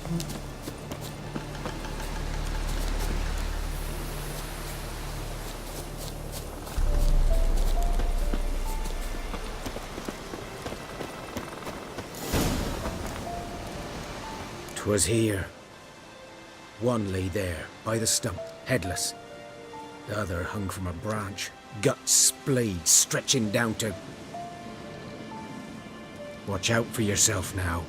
'Twas here. One lay there, by the stump, headless. The other hung from a branch, guts splayed, stretching down to... Watch out for yourself now.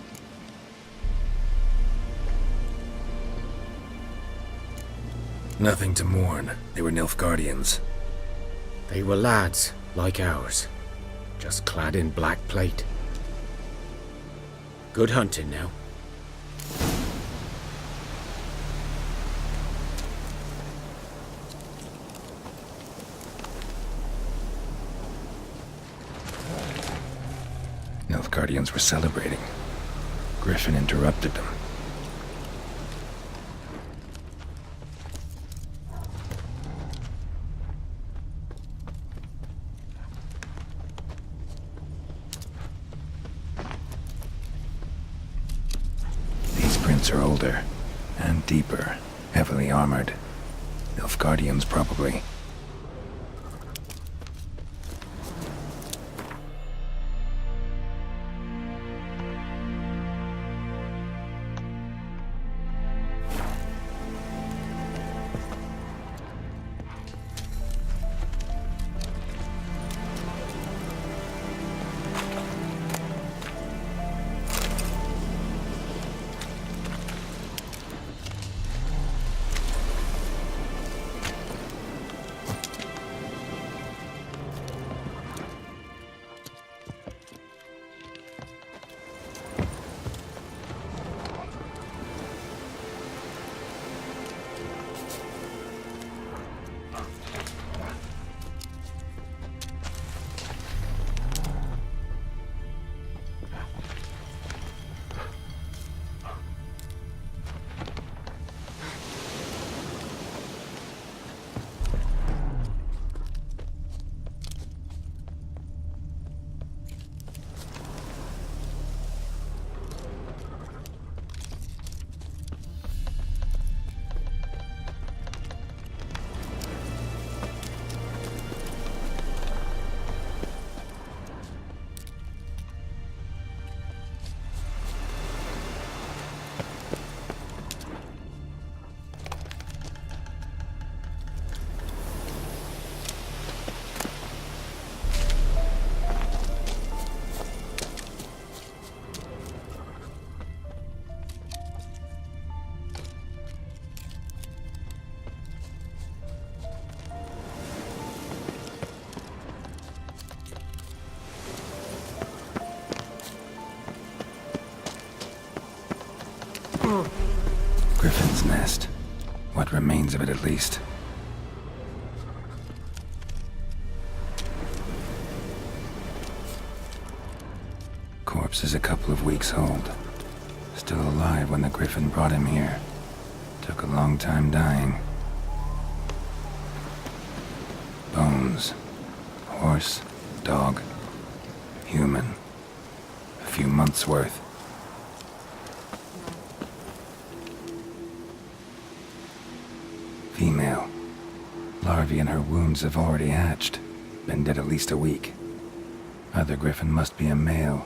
Nothing to mourn. They were Nilfgaardians. They were lads, like ours, just clad in black plate. Good hunting now. Nilfgaardians were celebrating. Griffin interrupted them. These prints are older and deeper, heavily armored. Nilfgaardians, probably. Griffin's nest. What remains of it, at least. Corpse is a couple of weeks old. Still alive when the Griffin brought him here. Took a long time dying. Bones. Horse, dog, human. A few months' worth. Female. Larvae in her wounds have already hatched. Been dead at least a week. Other Griffin must be a male.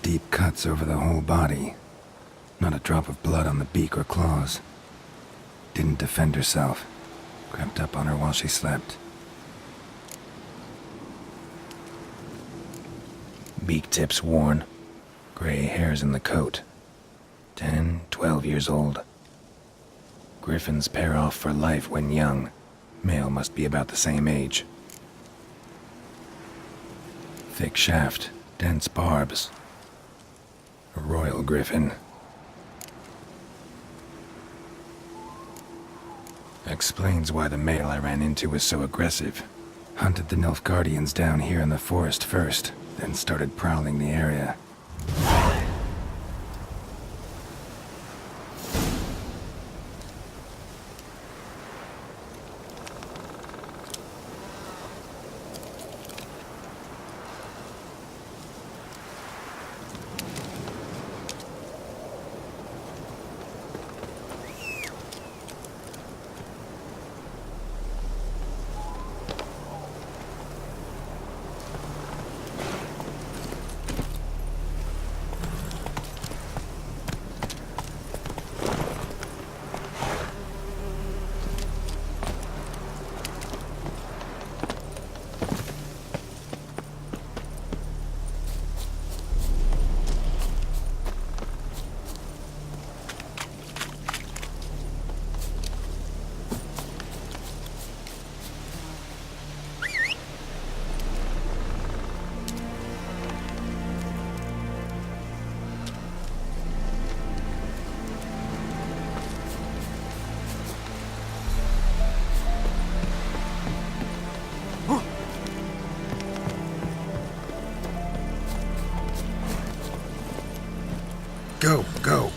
Deep cuts over the whole body. Not a drop of blood on the beak or claws. Didn't defend herself. Crept up on her while she slept. Beak tips worn. Gray hairs in the coat. 10, 12 years old. Griffins pair off for life when young. Male must be about the same age. Thick shaft, dense barbs. A royal griffin. Explains why the male I ran into was so aggressive. Hunted the Nilfgaardians down here in the forest first, then started prowling the area. Go, go.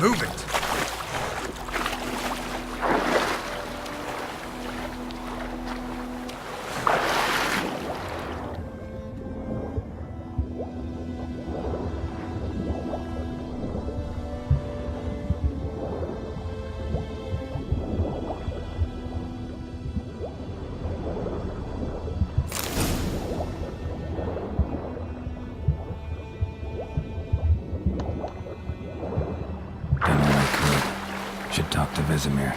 Move it! Should talk to Vesemir.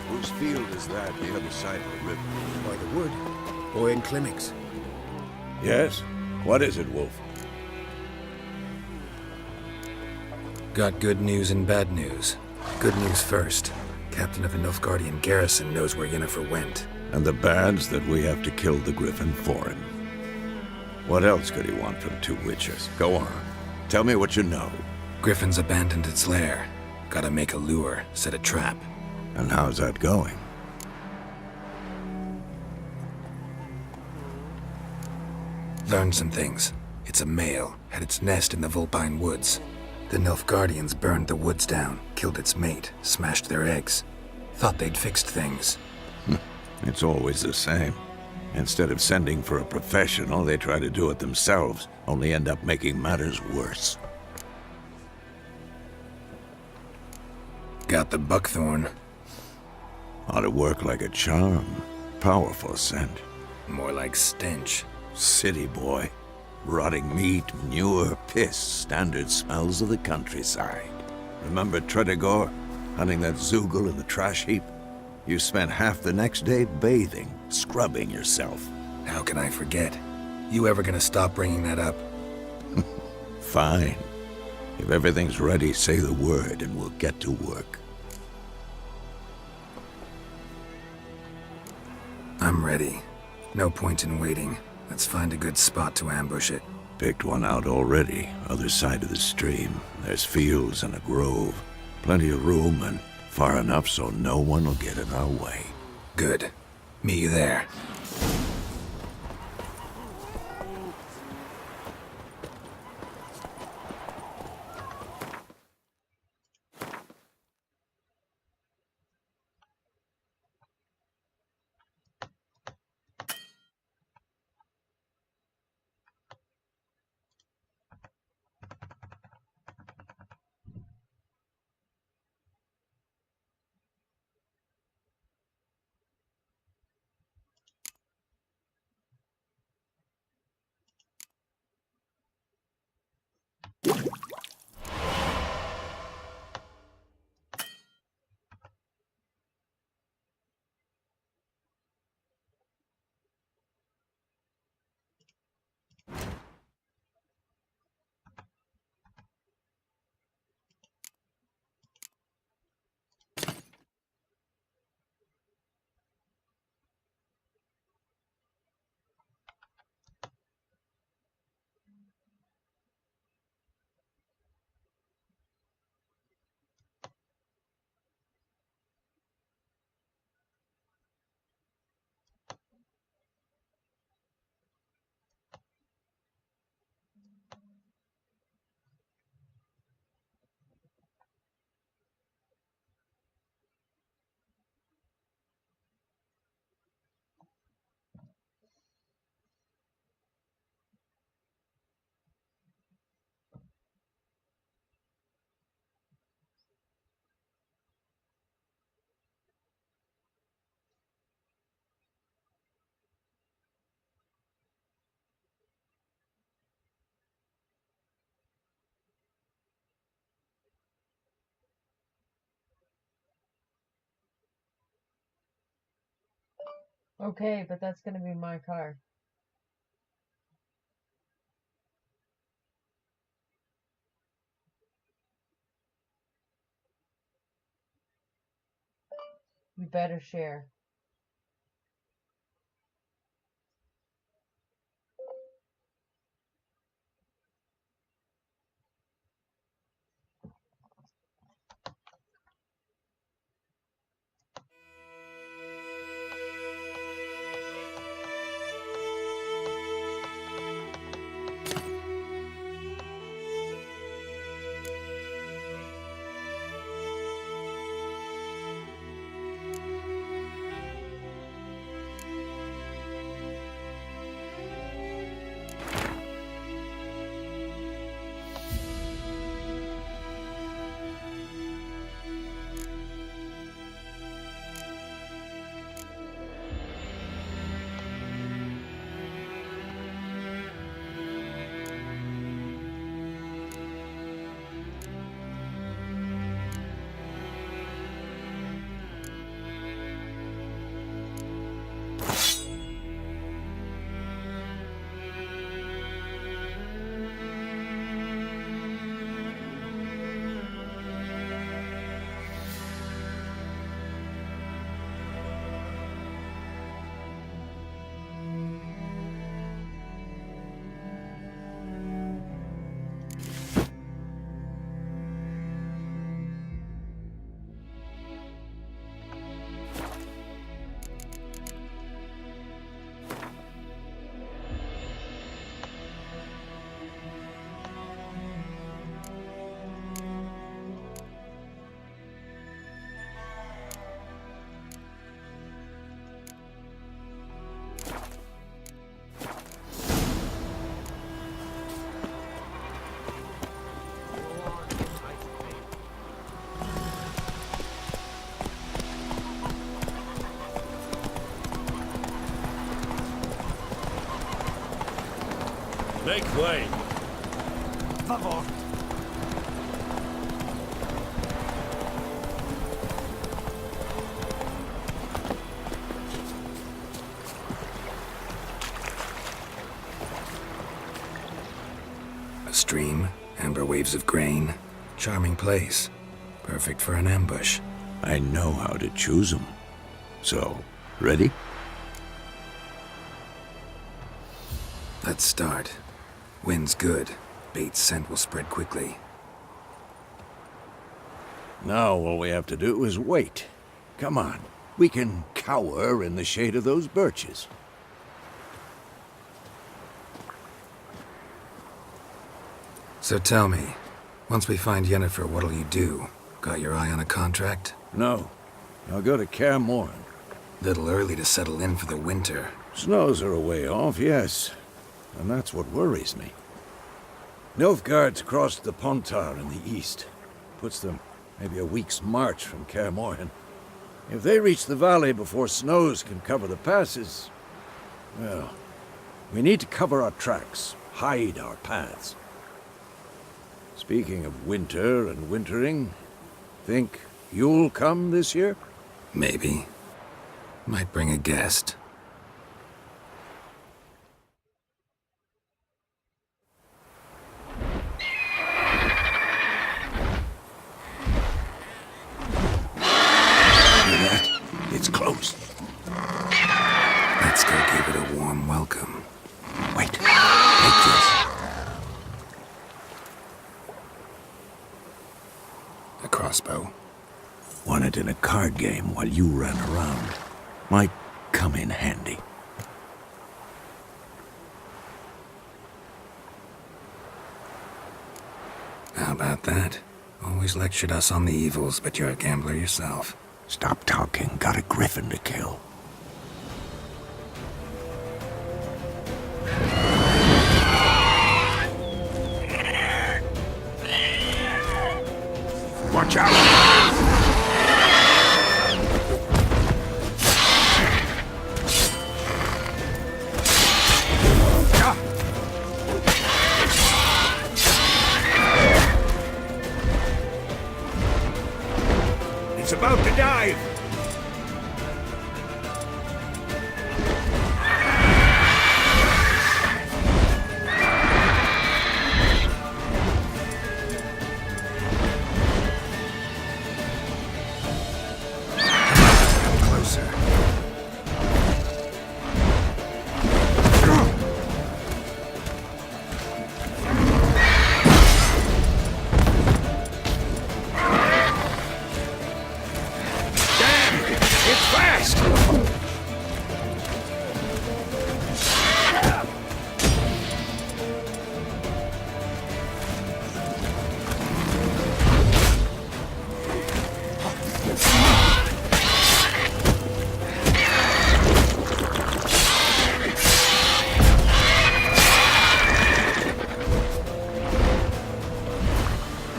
Whose field is that the other side of the river? By the wood. Boy in Climmix. Yes? What is it, Wolf? Got good news and bad news. Good news first. Captain of the Nilfgaardian garrison knows where Yennefer went. And the bad's that we have to kill the Griffin for him. What else could he want from two witches? Go on. Tell me what you know. Griffin's abandoned its lair. Gotta make a lure, set a trap. And how's that going? Learned some things. It's a male, had its nest in the Vulpine Woods. The Nilfgaardians burned the woods down, killed its mate, smashed their eggs. Thought they'd fixed things. It's always the same. Instead of sending for a professional, they try to do it themselves, only end up making matters worse. Got the buckthorn. Ought to work like a charm. Powerful scent. More like stench. City boy. Rotting meat, manure, piss, standard smells of the countryside. Remember Tredegor? Hunting that Zoogle in the trash heap? You spent half the next day bathing, scrubbing yourself. How can I forget? You ever gonna stop bringing that up? Fine. If everything's ready, say the word and we'll get to work. I'm ready. No point in waiting. Let's find a good spot to ambush it. Picked one out already, other side of the stream. There's fields and a grove. Plenty of room and far enough so no one will get in our way. Good. Meet you there. Okay, but that's gonna be my car. We better share. Make way! Favor. A stream, amber waves of grain. Charming place. Perfect for an ambush. I know how to choose them. So, ready? Let's start. Wind's good. Bait's scent will spread quickly. Now all we have to do is wait. Come on. We can cower in the shade of those birches. So tell me, once we find Yennefer, what'll you do? Got your eye on a contract? No. I'll go to Kaer Morhen. Little early to settle in for the winter. Snows are a way off, yes. And that's what worries me. Nilfgaard's crossed the Pontar in the east. Puts them maybe a week's march from Kaer Morhen. If they reach the valley before snows can cover the passes, well, we need to cover our tracks, hide our paths. Speaking of winter and wintering, think you'll come this year? Maybe. Might bring a guest. Hear that? It's close. Let's go give it a warm welcome. Wait. Take this. A crossbow. Won it in a card game while you ran around. Might come in handy. How about that? Always lectured us on the evils, but you're a gambler yourself. Stop talking. Got a griffin to kill. Watch out! It's about to dive!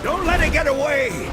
Don't let it get away!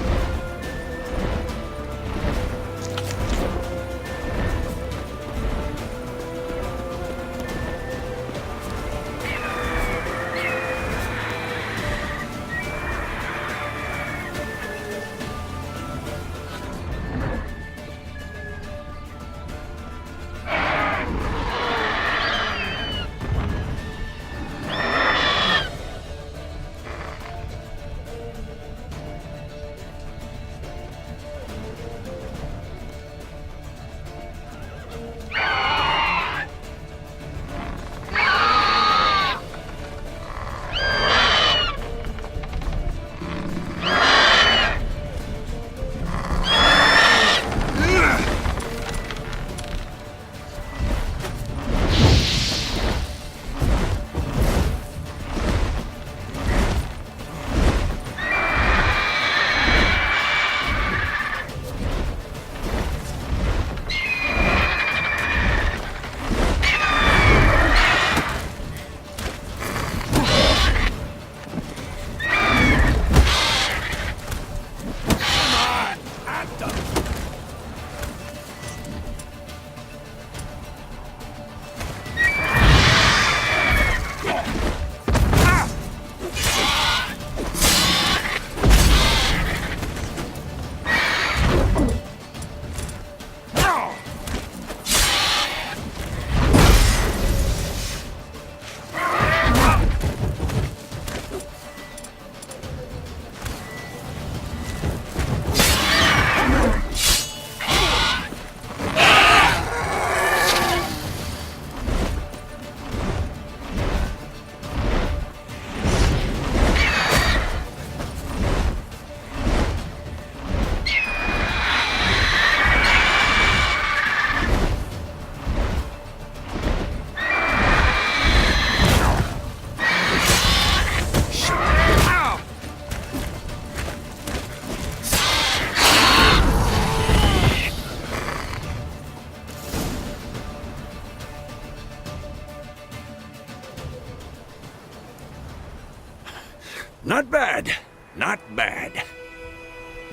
Not bad. Not bad.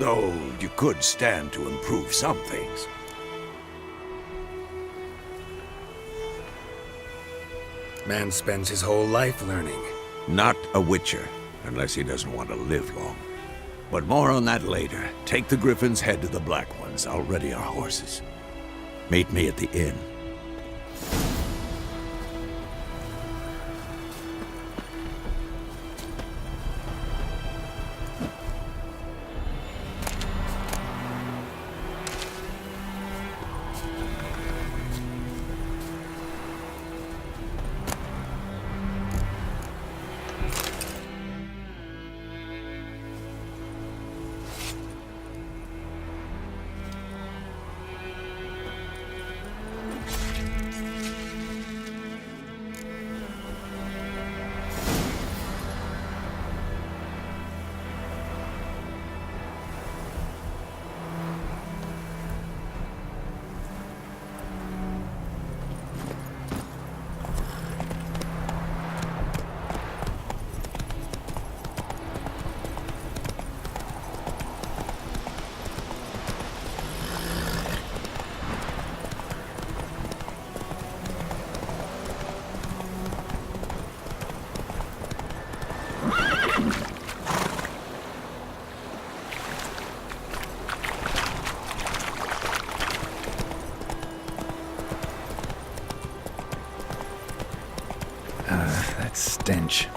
Though you could stand to improve some things. Man spends his whole life learning. Not a witcher, unless he doesn't want to live long. But more on that later. Take the Griffin's head to the Black Ones. I'll ready our horses. Meet me at the inn. That stench.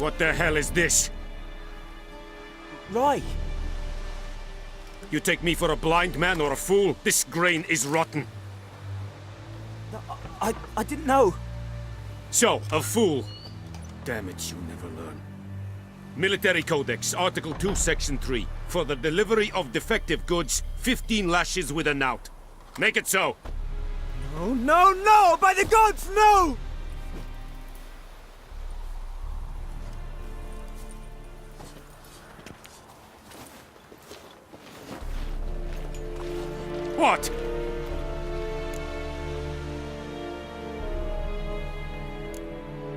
What the hell is this? Rye! You take me for a blind man or a fool? This grain is rotten. No, I didn't know. So, a fool. Damn it, you never learn. Military Codex, Article 2, Section 3. For the delivery of defective goods, 15 lashes with a knout. Make it so. No, no, no! By the gods, no! What?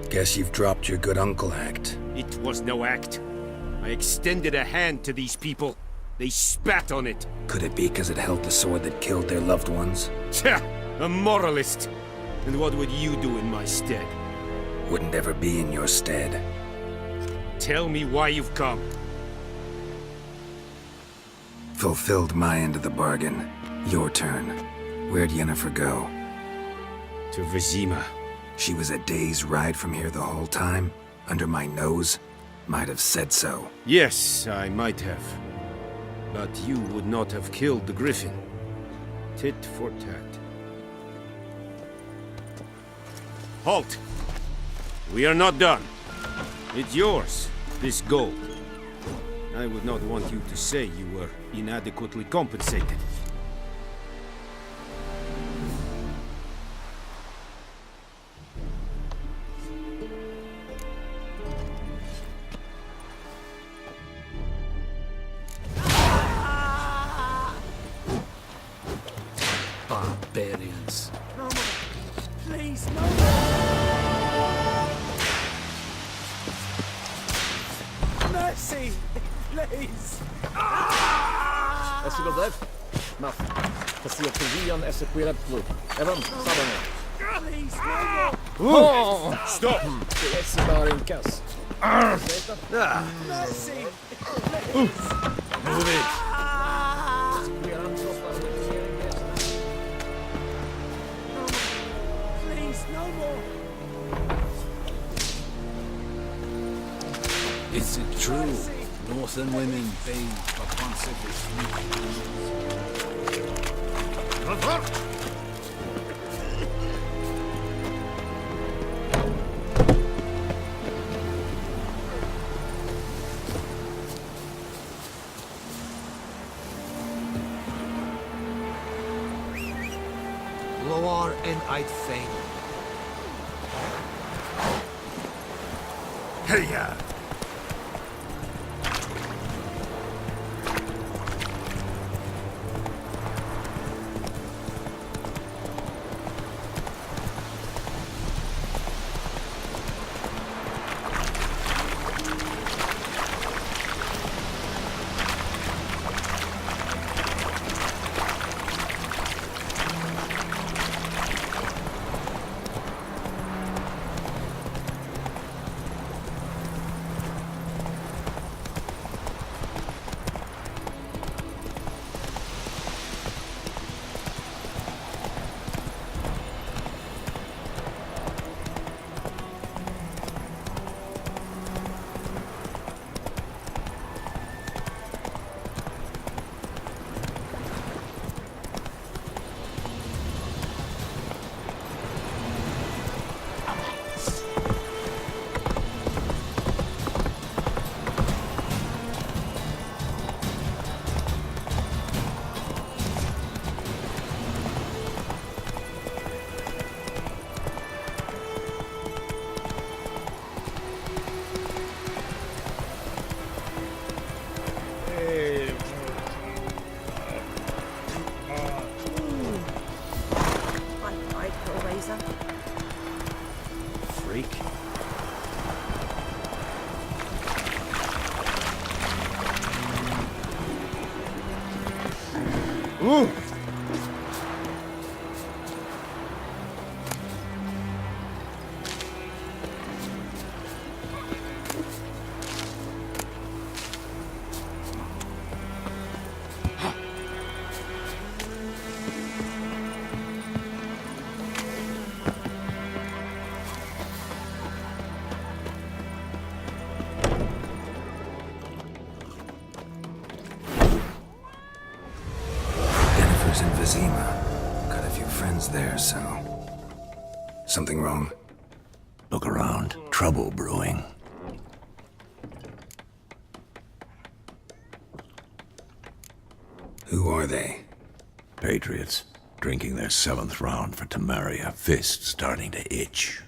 Guess you've dropped your good uncle act. It was no act. I extended a hand to these people. They spat on it. Could it be because it held the sword that killed their loved ones? Tja, a moralist. And what would you do in my stead? Wouldn't ever be in your stead. Tell me why you've come. Fulfilled my end of the bargain. Your turn. Where'd Yennefer go? To Vizima. She was a day's ride from here the whole time? Under my nose? Might have said so. Yes, I might have. But you would not have killed the griffin. Tit for tat. Halt! We are not done. It's yours, this gold. I would not want you to say you were inadequately compensated. Barbarians. No more. Please, no more. Mercy! Please! Est-ce que bref? Maf. Passer Korean Acer Predator. Evan, samma. Please, no more! Stop! Det är så bara en kass. Mercy! Move it! Please, no more! Is it true? Northern women bathe but once every 3 years. Loar en I'd fain. Heya! Freak. Ooh! Something wrong? Look around. Trouble brewing. Who are they? Patriots. Drinking their 7th round for Tamaria. Fist starting to itch.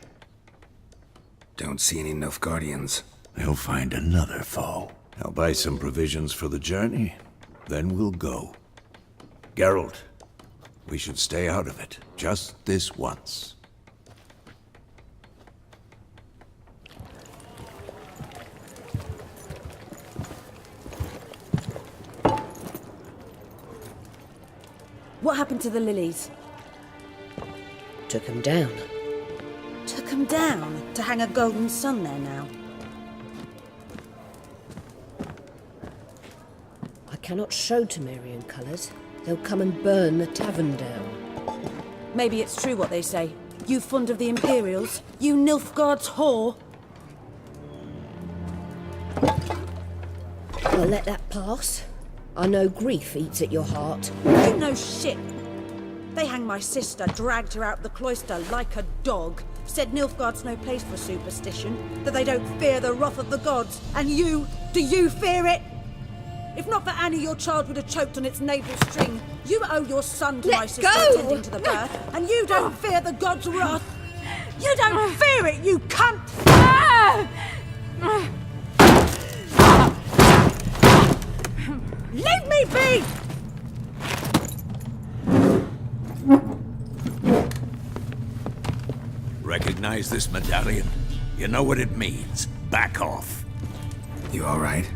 Don't see any Nilfgaardians. They'll find another foe. I'll buy some provisions for the journey. Then we'll go. Geralt, we should stay out of it. Just this once. What happened to the lilies? Took him down. Took them down to hang a golden sun there now. I cannot show Temerian colours. They'll come and burn the tavern down. Maybe it's true what they say. You fond of the Imperials? You Nilfgaard's whore? I'll let that pass. I know grief eats at your heart. You know shit. They hanged my sister, dragged her out the cloister like a dog. Said Nilfgaard's no place for superstition, that they don't fear the wrath of the gods. And you, do you fear it? If not for Annie, your child would have choked on its navel string. You owe your son to my sister attending to the birth, and you don't fear the gods' wrath. You don't fear it, you cunt! Leave me be! Recognize this medallion? You know what it means. Back off. You all right?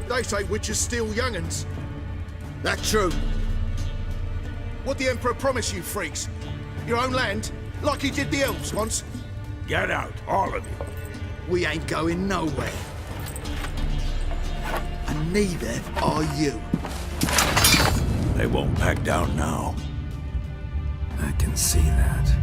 They say witches steal young'uns. That true. What the Emperor promised you freaks? Your own land? Like he did the elves once? Get out, all of you. We ain't going nowhere. And neither are you. They won't back down now. I can see that.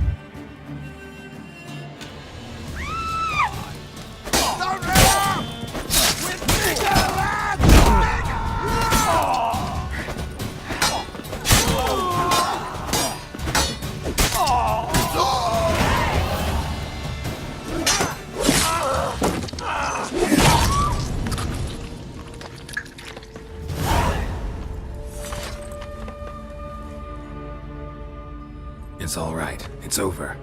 It's all right. It's over.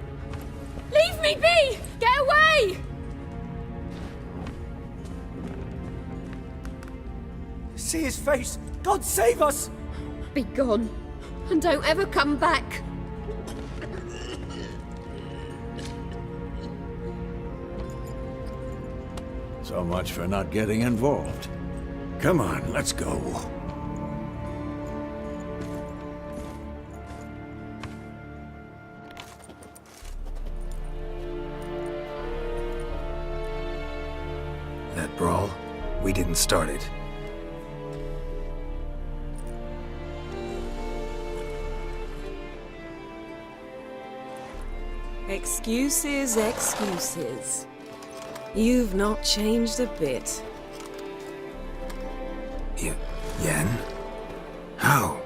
Leave me be! Get away! See his face! God save us! Be gone, and don't ever come back. So much for not getting involved. Come on, let's go. That brawl, we didn't start it. Excuses, excuses. You've not changed a bit. Yen? How?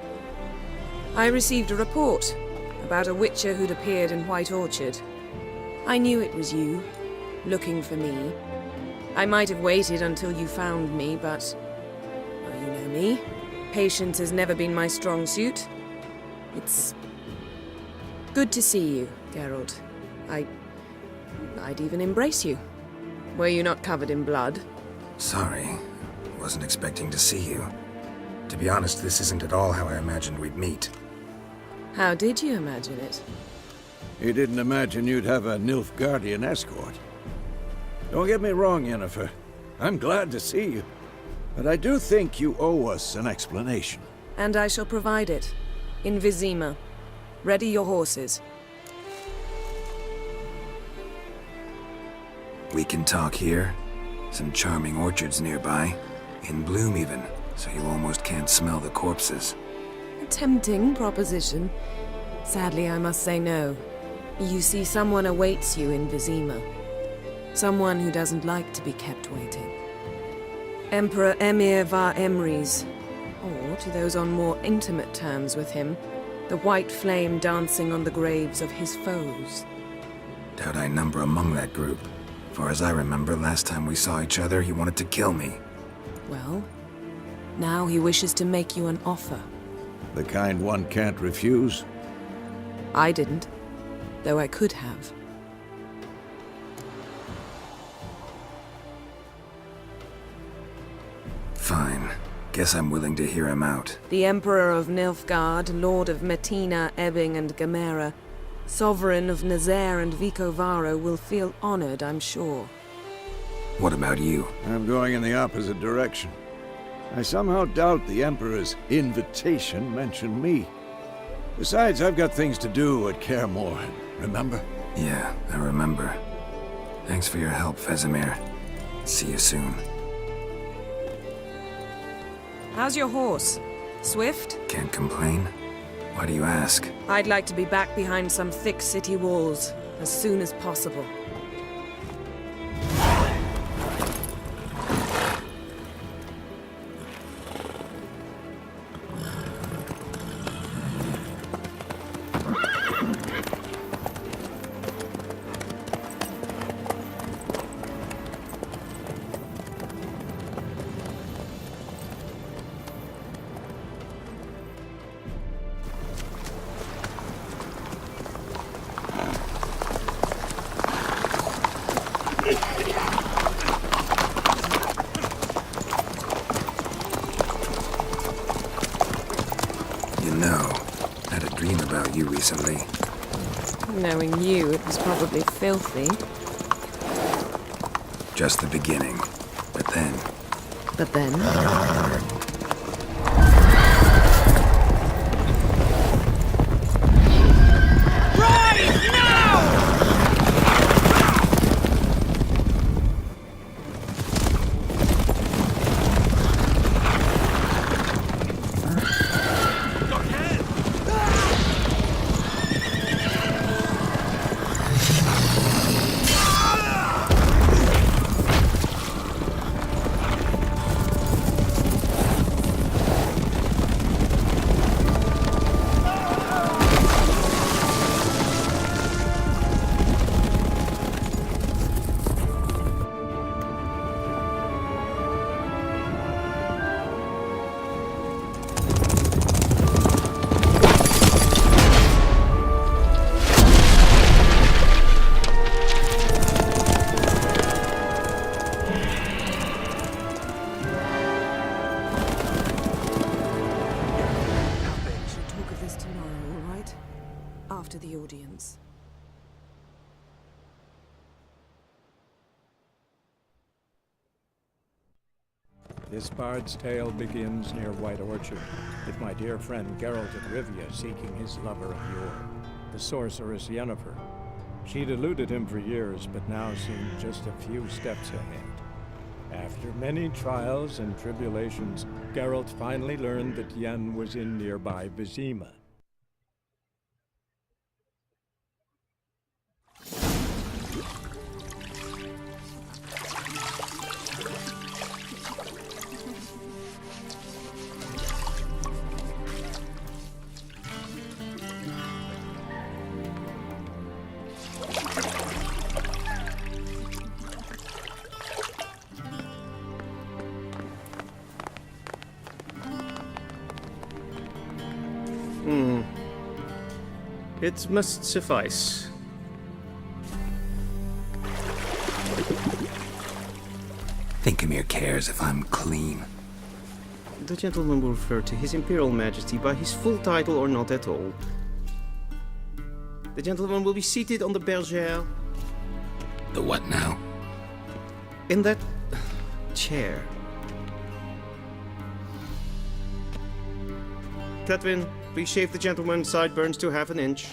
I received a report about a witcher who'd appeared in White Orchard. I knew it was you, looking for me. I might have waited until you found me, but... well, you know me. Patience has never been my strong suit. It's... good to see you, Geralt. I'd even embrace you. Were you not covered in blood? Sorry. Wasn't expecting to see you. To be honest, this isn't at all how I imagined we'd meet. How did you imagine it? You didn't imagine you'd have a Nilfgaardian escort. Don't get me wrong, Yennefer. I'm glad to see you. But I do think you owe us an explanation. And I shall provide it. In Vizima. Ready your horses. We can talk here. Some charming orchards nearby. In bloom even, so you almost can't smell the corpses. A tempting proposition. Sadly, I must say no. You see, someone awaits you in Vizima. Someone who doesn't like to be kept waiting. Emperor Emir var Emrys, or to those on more intimate terms with him, The white flame dancing on the graves of his foes. Doubt I number among that group. Far as I remember, last time we saw each other, he wanted to kill me. Well, now he wishes to make you an offer. The kind one can't refuse? I didn't, though I could have. Fine. Guess I'm willing to hear him out. The Emperor of Nilfgaard, Lord of Metina, Ebbing and Gamera, Sovereign of Nazaire and Vicovaro will feel honored, I'm sure. What about you? I'm going in the opposite direction. I somehow doubt the Emperor's invitation mentioned me. Besides, I've got things to do at Kaer remember? Yeah, I remember. Thanks for your help, Vesemir. See you soon. How's your horse? Swift? Can't complain. Why do you ask? I'd like to be back behind some thick city walls as soon as possible. Recently. Knowing you, it was probably filthy. Just the beginning. But then... But then? Rise now! After the audience. This bard's tale begins near White Orchard, with my dear friend Geralt of Rivia seeking his lover of yore, the sorceress Yennefer. She'd eluded him for years, but now seemed just a few steps ahead. After many trials and tribulations, Geralt finally learned that Yen was in nearby Vizima. It must suffice. Thinkemere cares if I'm clean. The gentleman will refer to His Imperial Majesty by his full title or not at all. The gentleman will be seated on the bergère. The what now? In that chair. Catwin, please shave the gentleman's sideburns to half an inch.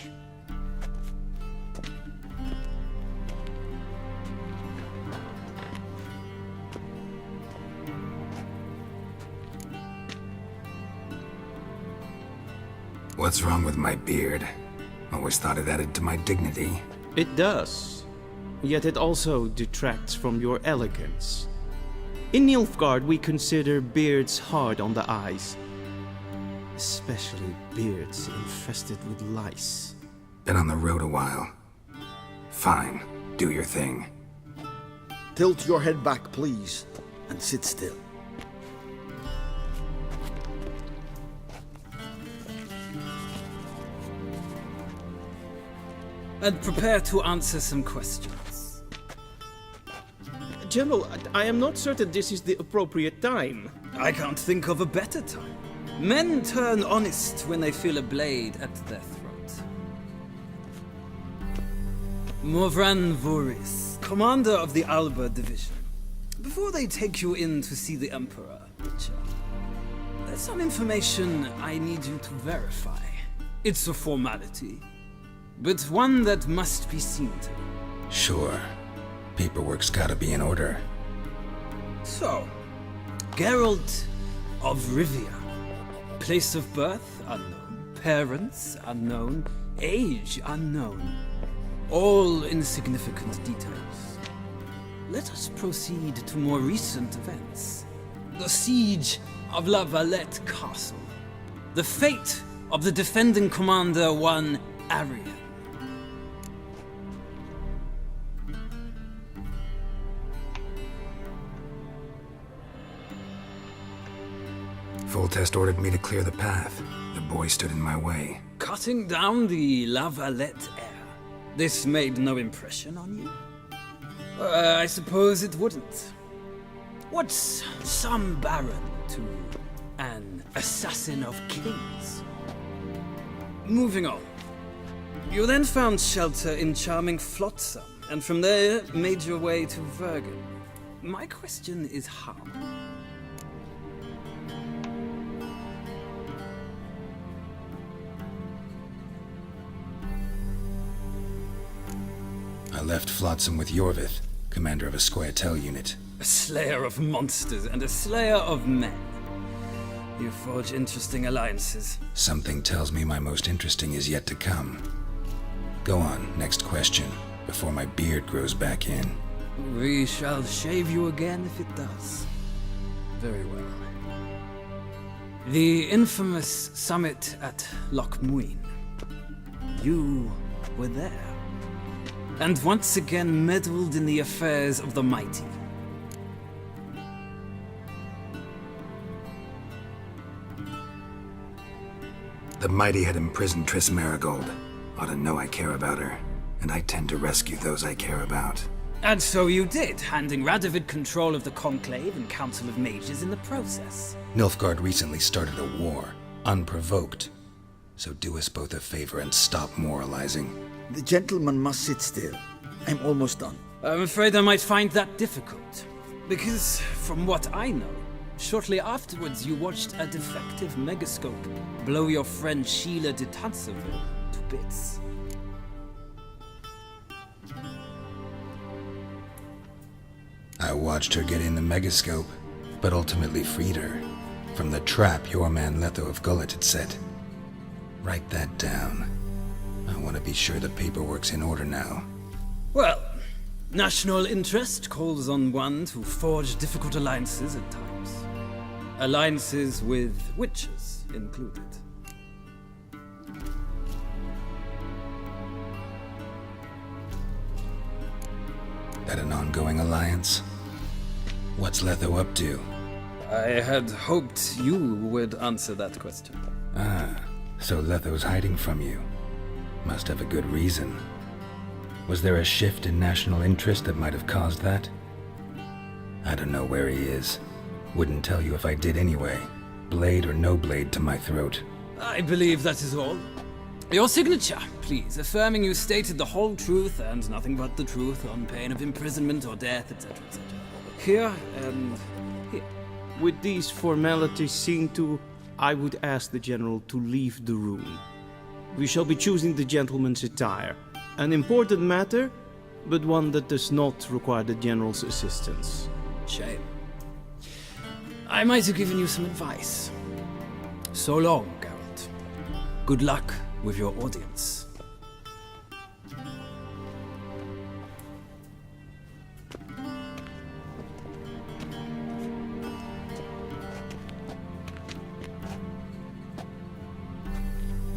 What's wrong with my beard? Always thought it added to my dignity. It does. Yet it also detracts from your elegance. In Nilfgaard, we consider beards hard on the eyes. Especially beards infested with lice. Been on the road a while. Fine, do your thing. Tilt your head back, please, and sit still. And prepare to answer some questions. General, I am not certain this is the appropriate time. I can't think of a better time. Men turn honest when they feel a blade at their throat. Morvran Voris, commander of the Alba Division. Before they take you in to see the Emperor, Witcher, there's some information I need you to verify. It's a formality, but one that must be seen to. Sure. Paperwork's gotta be in order. So, Geralt of Rivia. Place of birth unknown. Parents unknown. Age unknown. All insignificant details. Let us proceed to more recent events. The siege of La Valette Castle. The fate of the defending commander, one Arian. Foltest ordered me to clear the path. The boy stood in my way. Cutting down the La Valette heir. This made no impression on you? I suppose it wouldn't. What's some baron to an assassin of kings? Moving on. You then found shelter in charming Flotsam, and from there made your way to Vergen. My question is how? I left Flotsam with Yorvith, commander of a Squaretel unit. A slayer of monsters and a slayer of men. You forge interesting alliances. Something tells me my most interesting is yet to come. Go on, next question, before my beard grows back in. We shall shave you again if it does. Very well. The infamous summit at Loch Muin. You were there. And once again meddled in the affairs of the mighty. The mighty had imprisoned Triss Marigold. Ought to know I care about her, and I tend to rescue those I care about. And so you did, handing Radovid control of the Conclave and Council of Mages in the process. Nilfgaard recently started a war, unprovoked. So do us both a favor and stop moralizing. The gentleman must sit still. I'm almost done. I'm afraid I might find that difficult. Because, from what I know, shortly afterwards you watched a defective megascope blow your friend Sheila de Tanserville to bits. I watched her get in the megascope, but ultimately freed her from the trap your man Letho of Gullet had set. Write that down. I want to be sure the paperwork's in order now. Well, national interest calls on one to forge difficult alliances at times. Alliances with witches included. That an ongoing alliance? What's Letho up to? I had hoped you would answer that question. Ah, so Letho's hiding from you. Must have a good reason. Was there a shift in national interest that might have caused that? I don't know where he is. Wouldn't tell you if I did anyway. Blade or no blade to my throat. I believe that is all. Your signature, please, affirming you stated the whole truth and nothing but the truth on pain of imprisonment or death, etc., etc. Here and here. With these formalities seen to, I would ask the General to leave the room. We shall be choosing the gentleman's attire. An important matter, but one that does not require the General's assistance. Shame. I might have given you some advice. So long, Geralt. Good luck with your audience.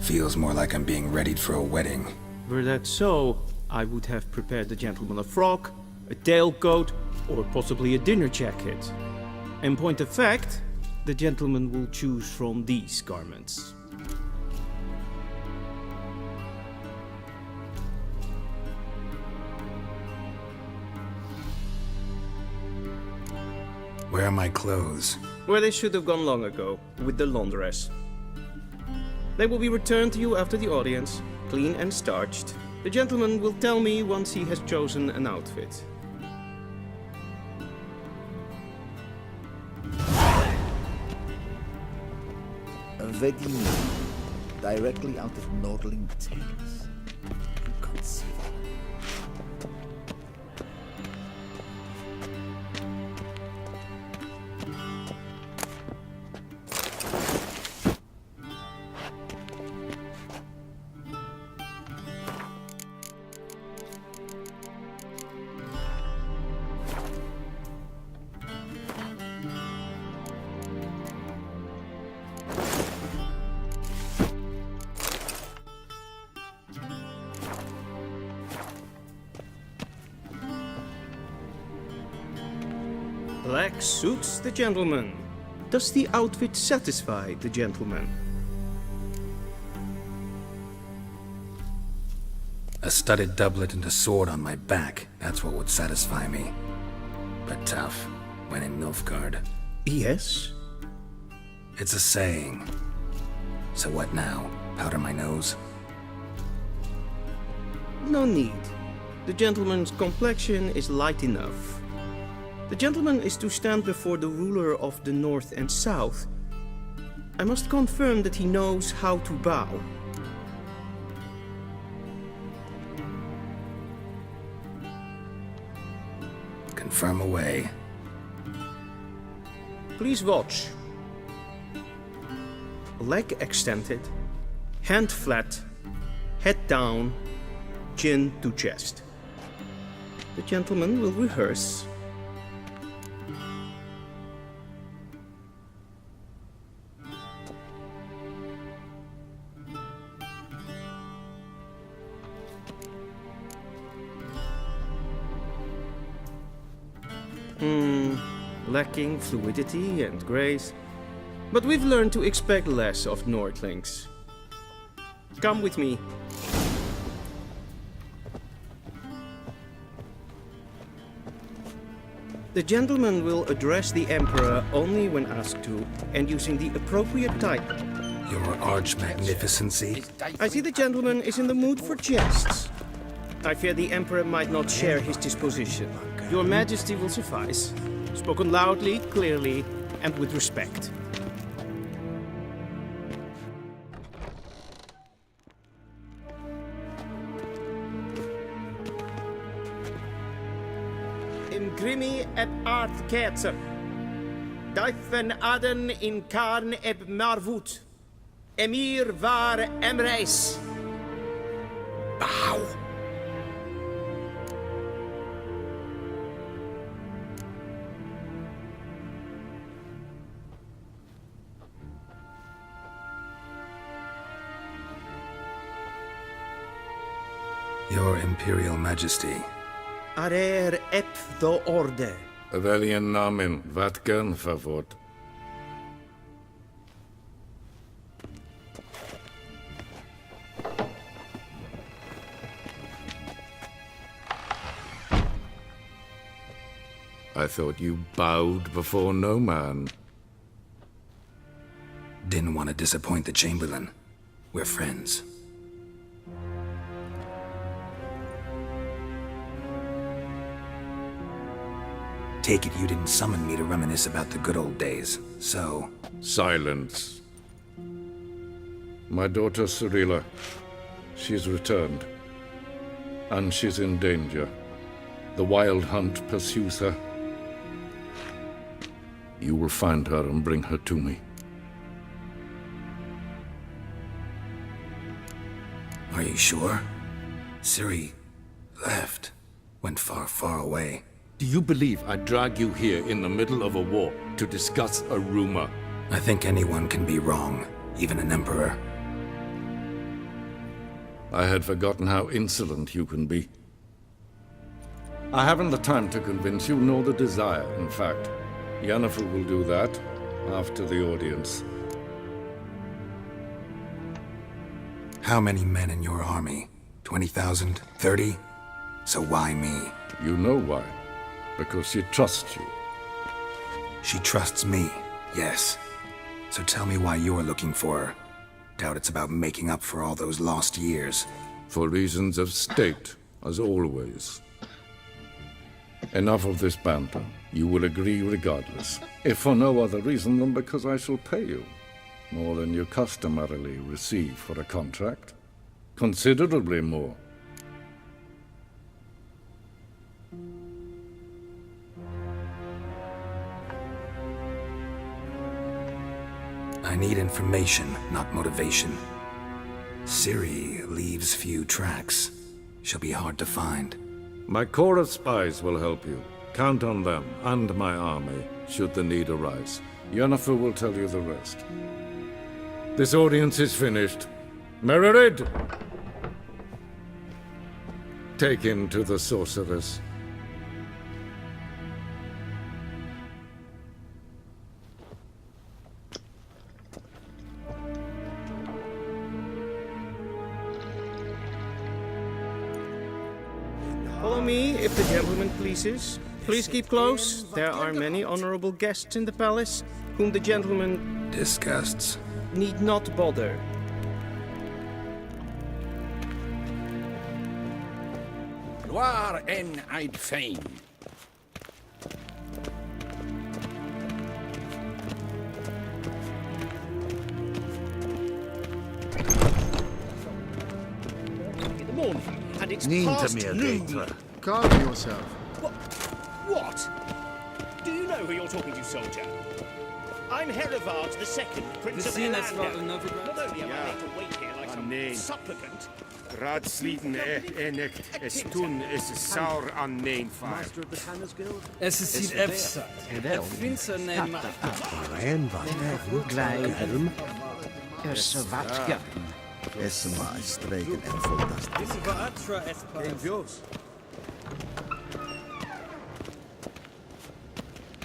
Feels more like I'm being readied for a wedding. Were that so, I would have prepared the gentleman a frock, a tailcoat, or possibly a dinner jacket. In point of fact, the gentleman will choose from these garments. Where are my clothes? Where they should have gone long ago, with the laundress. They will be returned to you after the audience, clean and starched. The gentleman will tell me once he has chosen an outfit. A wedding directly out of Nordling Tales. Inconceivable. Black suits the gentleman. Does the outfit satisfy the gentleman? A studded doublet and a sword on my back. That's what would satisfy me. But tough, when in Nilfgaard. Yes? It's a saying. So what now? Powder my nose? No need. The gentleman's complexion is light enough. The gentleman is to stand before the ruler of the North and South. I must confirm that he knows how to bow. Confirm away. Please watch. Leg extended, hand flat, head down, chin to chest. The gentleman will rehearse. Lacking fluidity and grace, but we've learned to expect less of Nordlings. Come with me. The gentleman will address the Emperor only when asked to, and using the appropriate title. Your Arch-Magnificency? I see the gentleman is in the mood for jests. I fear the Emperor might not share his disposition. Your Majesty will suffice. Spoken loudly, clearly, and with respect. Imgrimi eb art ketzer. Duifen aden in karn eb marvoet. Emir var emreis. Bow. Your Imperial Majesty. Arer ep the orde. Welchen Namen? Wat gern verwort? I thought you bowed before no man. Didn't want to disappoint the Chamberlain. We're friends. Take it you didn't summon me to reminisce about the good old days, so... Silence. My daughter Cyrilla, she's returned. And she's in danger. The Wild Hunt pursues her. You will find her and bring her to me. Are you sure? Ciri left. Went far, far away. Do you believe I'd drag you here in the middle of a war to discuss a rumor? I think anyone can be wrong, even an emperor. I had forgotten how insolent you can be. I haven't the time to convince you, nor the desire, in fact. Yennefer will do that after the audience. How many men in your army? 20,000? 30? So why me? You know why. Because she trusts you. She trusts me, yes. So tell me why you're looking for her. Doubt it's about making up for all those lost years. For reasons of state, as always. Enough of this banter. You will agree regardless. If for no other reason than because I shall pay you. More than you customarily receive for a contract. Considerably more. I need information, not motivation. Ciri leaves few tracks. She'll be hard to find. My corps of spies will help you. Count on them, and my army, should the need arise. Yennefer will tell you the rest. This audience is finished. Mererid! Take him to the sorceress. Follow me, if the gentleman pleases. Please keep close. There are many honorable guests in the palace, whom the gentleman... disgusts. ...need not bother. Gloire en I'd fain. In the morning, and it's Neen to past me, noon. Gator. Calm yourself. What? Do you know who you're talking to, soldier? I'm Herivard II, Prince of Elandel. Not only am I made to wait here like some supplicant... Raadsleden enecht es tun is saur an neen fire. Master of the Tanners Guild? Es is sitt efsat. Ett finns nämma. En van Gleihelm. Så vackert. Esma is streken en voltast.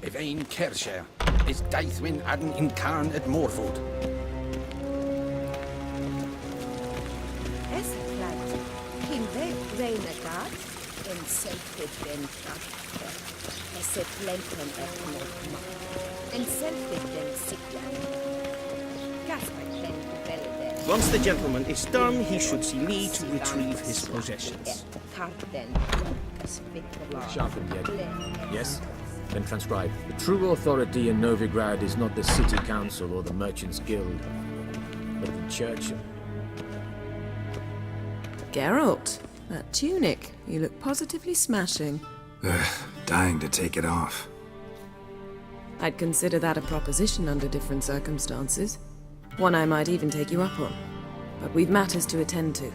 If ein Kersher is Deithwin adden in Karn at Morfoot. Renegat, en selvfidden kraft, esse plenken etnotma, en selvfidden siklen. Once the gentleman is done, he should see me to retrieve his possessions. Sharpened yet. Yes? Then transcribe. The true authority in Novigrad is not the city council or the merchants' guild, but the church. Geralt, that tunic. You look positively smashing. Dying to take it off. I'd consider that a proposition under different circumstances. One I might even take you up on. But we've matters to attend to.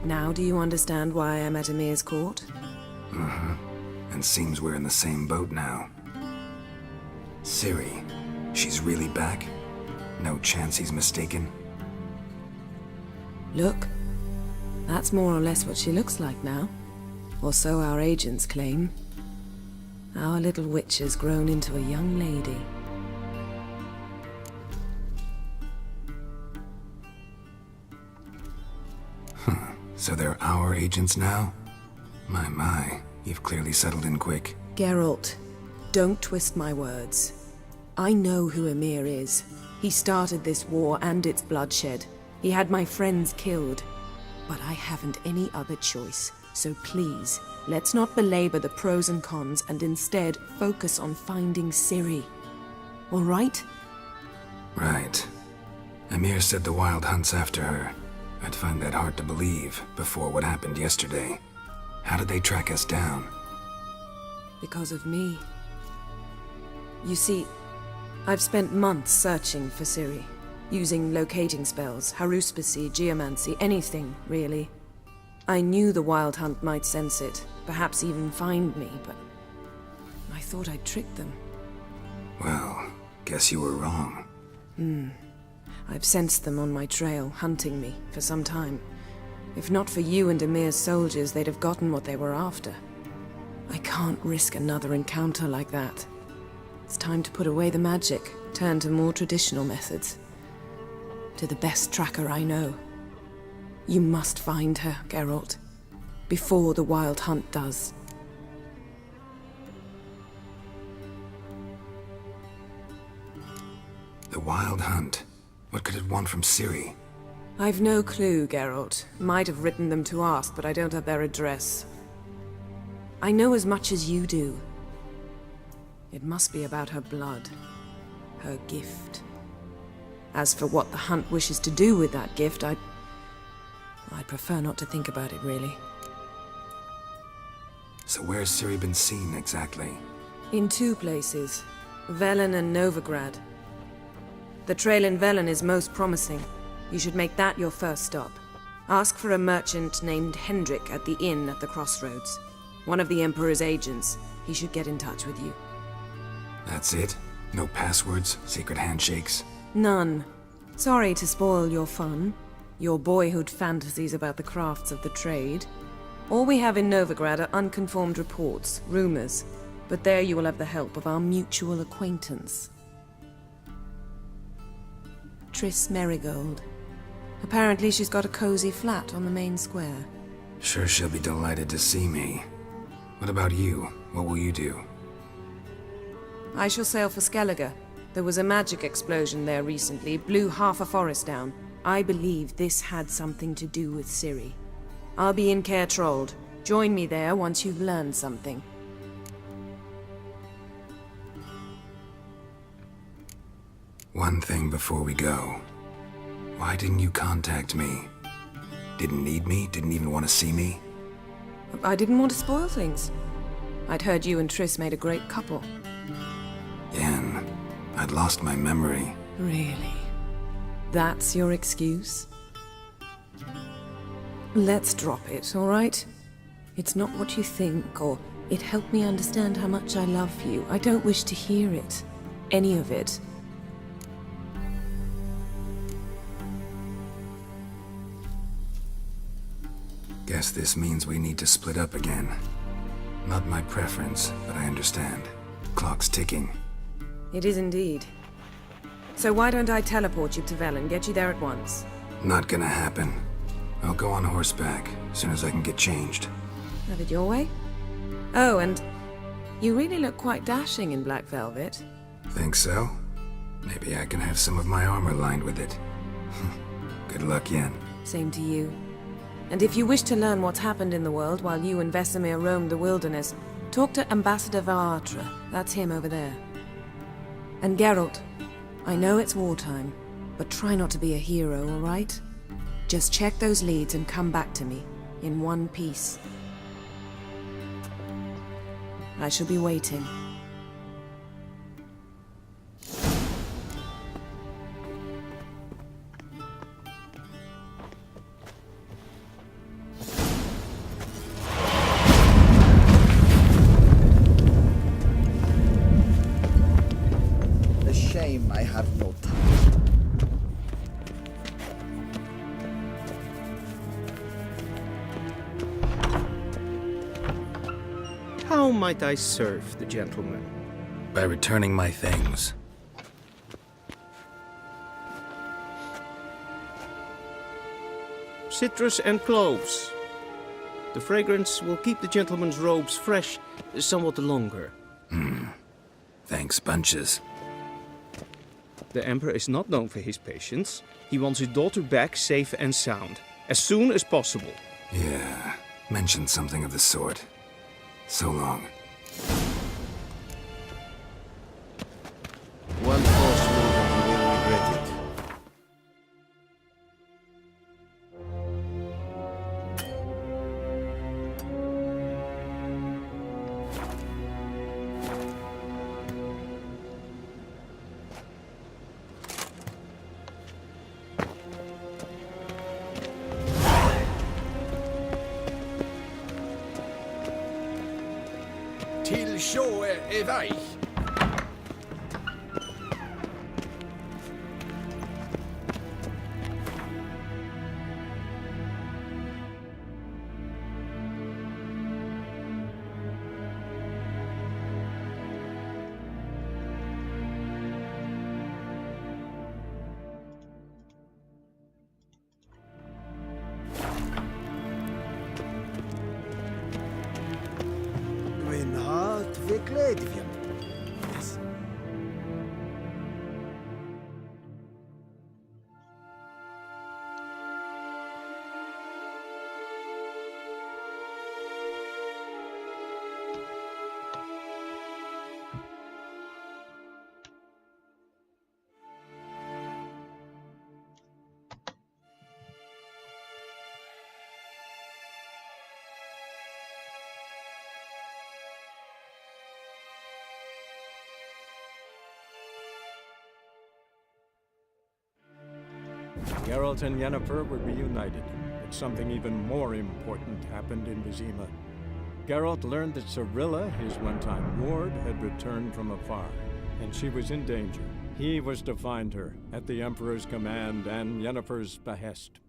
Now do you understand why I'm at Emir's court? Uh-huh. And seems we're in the same boat now. Ciri, she's really back? No chance he's mistaken? Look, that's more or less what she looks like now. Or so our agents claim. Our little witch has grown into a young lady. So they're our agents now? My, you've clearly settled in quick. Geralt, don't twist my words. I know who Emir is. He started this war and its bloodshed. He had my friends killed. But I haven't any other choice. So please, let's not belabor the pros and cons and instead focus on finding Ciri. All right? Right. Emir said the Wild Hunt's after her. I'd find that hard to believe before what happened yesterday. How did they track us down? Because of me. You see, I've spent months searching for Ciri. Using locating spells, haruspicy, geomancy, anything, really. I knew the Wild Hunt might sense it, perhaps even find me, but I thought I'd tricked them. Well, guess you were wrong. I've sensed them on my trail, hunting me, for some time. If not for you and Emir's soldiers, they'd have gotten what they were after. I can't risk another encounter like that. It's time to put away the magic, turn to more traditional methods. To the best tracker I know. You must find her, Geralt, before the Wild Hunt does. The Wild Hunt? What could it want from Ciri? I've no clue, Geralt. Might have written them to ask, but I don't have their address. I know as much as you do. It must be about her blood. Her gift. As for what the Hunt wishes to do with that gift, I'd prefer not to think about it, really. So where's Ciri been seen, exactly? In 2 places. Velen and Novigrad. The trail in Velen is most promising. You should make that your first stop. Ask for a merchant named Hendrik at the inn at the crossroads. One of the Emperor's agents. He should get in touch with you. That's it? No passwords? Secret handshakes? None. Sorry to spoil your fun. Your boyhood fantasies about the crafts of the trade. All we have in Novigrad are unconfirmed reports, rumors. But there you will have the help of our mutual acquaintance. Triss Merigold. Apparently she's got a cozy flat on the main square. Sure she'll be delighted to see me. What about you? What will you do? I shall sail for Skellige. There was a magic explosion there recently, blew half a forest down. I believe this had something to do with Ciri. I'll be in Caer Trold. Join me there once you've learned something. One thing before we go. Why didn't you contact me? Didn't need me? Didn't even want to see me? I didn't want to spoil things. I'd heard you and Triss made a great couple. Yen, I'd lost my memory. Really? That's your excuse? Let's drop it, all right? It's not what you think, or it helped me understand how much I love you. I don't wish to hear it. Any of it. Guess this means we need to split up again. Not my preference, but I understand. Clock's ticking. It is indeed. So why don't I teleport you to Velen, get you there at once? Not gonna happen. I'll go on horseback, as soon as I can get changed. Have it your way? Oh, and you really look quite dashing in black velvet. Think so? Maybe I can have some of my armor lined with it. Good luck, Yen. Same to you. And if you wish to learn what's happened in the world while you and Vesemir roamed the wilderness, talk to Ambassador Vaatra. That's him over there. And Geralt, I know it's wartime, but try not to be a hero, all right? Just check those leads and come back to me, in one piece. I shall be waiting. I have no time. How might I serve the gentleman? By returning my things. Citrus and cloves. The fragrance will keep the gentleman's robes fresh somewhat longer. Thanks, bunches. The Emperor is not known for his patience. He wants his daughter back safe and sound, as soon as possible. Yeah, mentioned something of the sort. So long. One false move and you will regret it. Till sjå är väg. wygledwiem. Yes. Geralt and Yennefer were reunited, but something even more important happened in Vizima. Geralt learned that Cirilla, his one-time ward, had returned from afar, and she was in danger. He was to find her, at the Emperor's command and Yennefer's behest.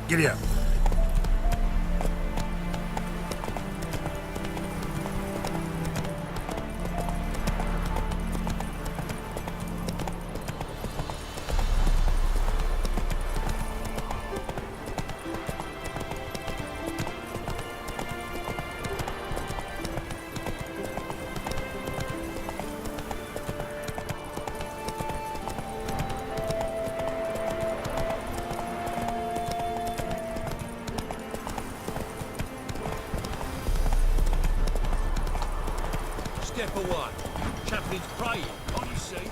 Giddy up. Step away. Chaplain's praying, can't you see?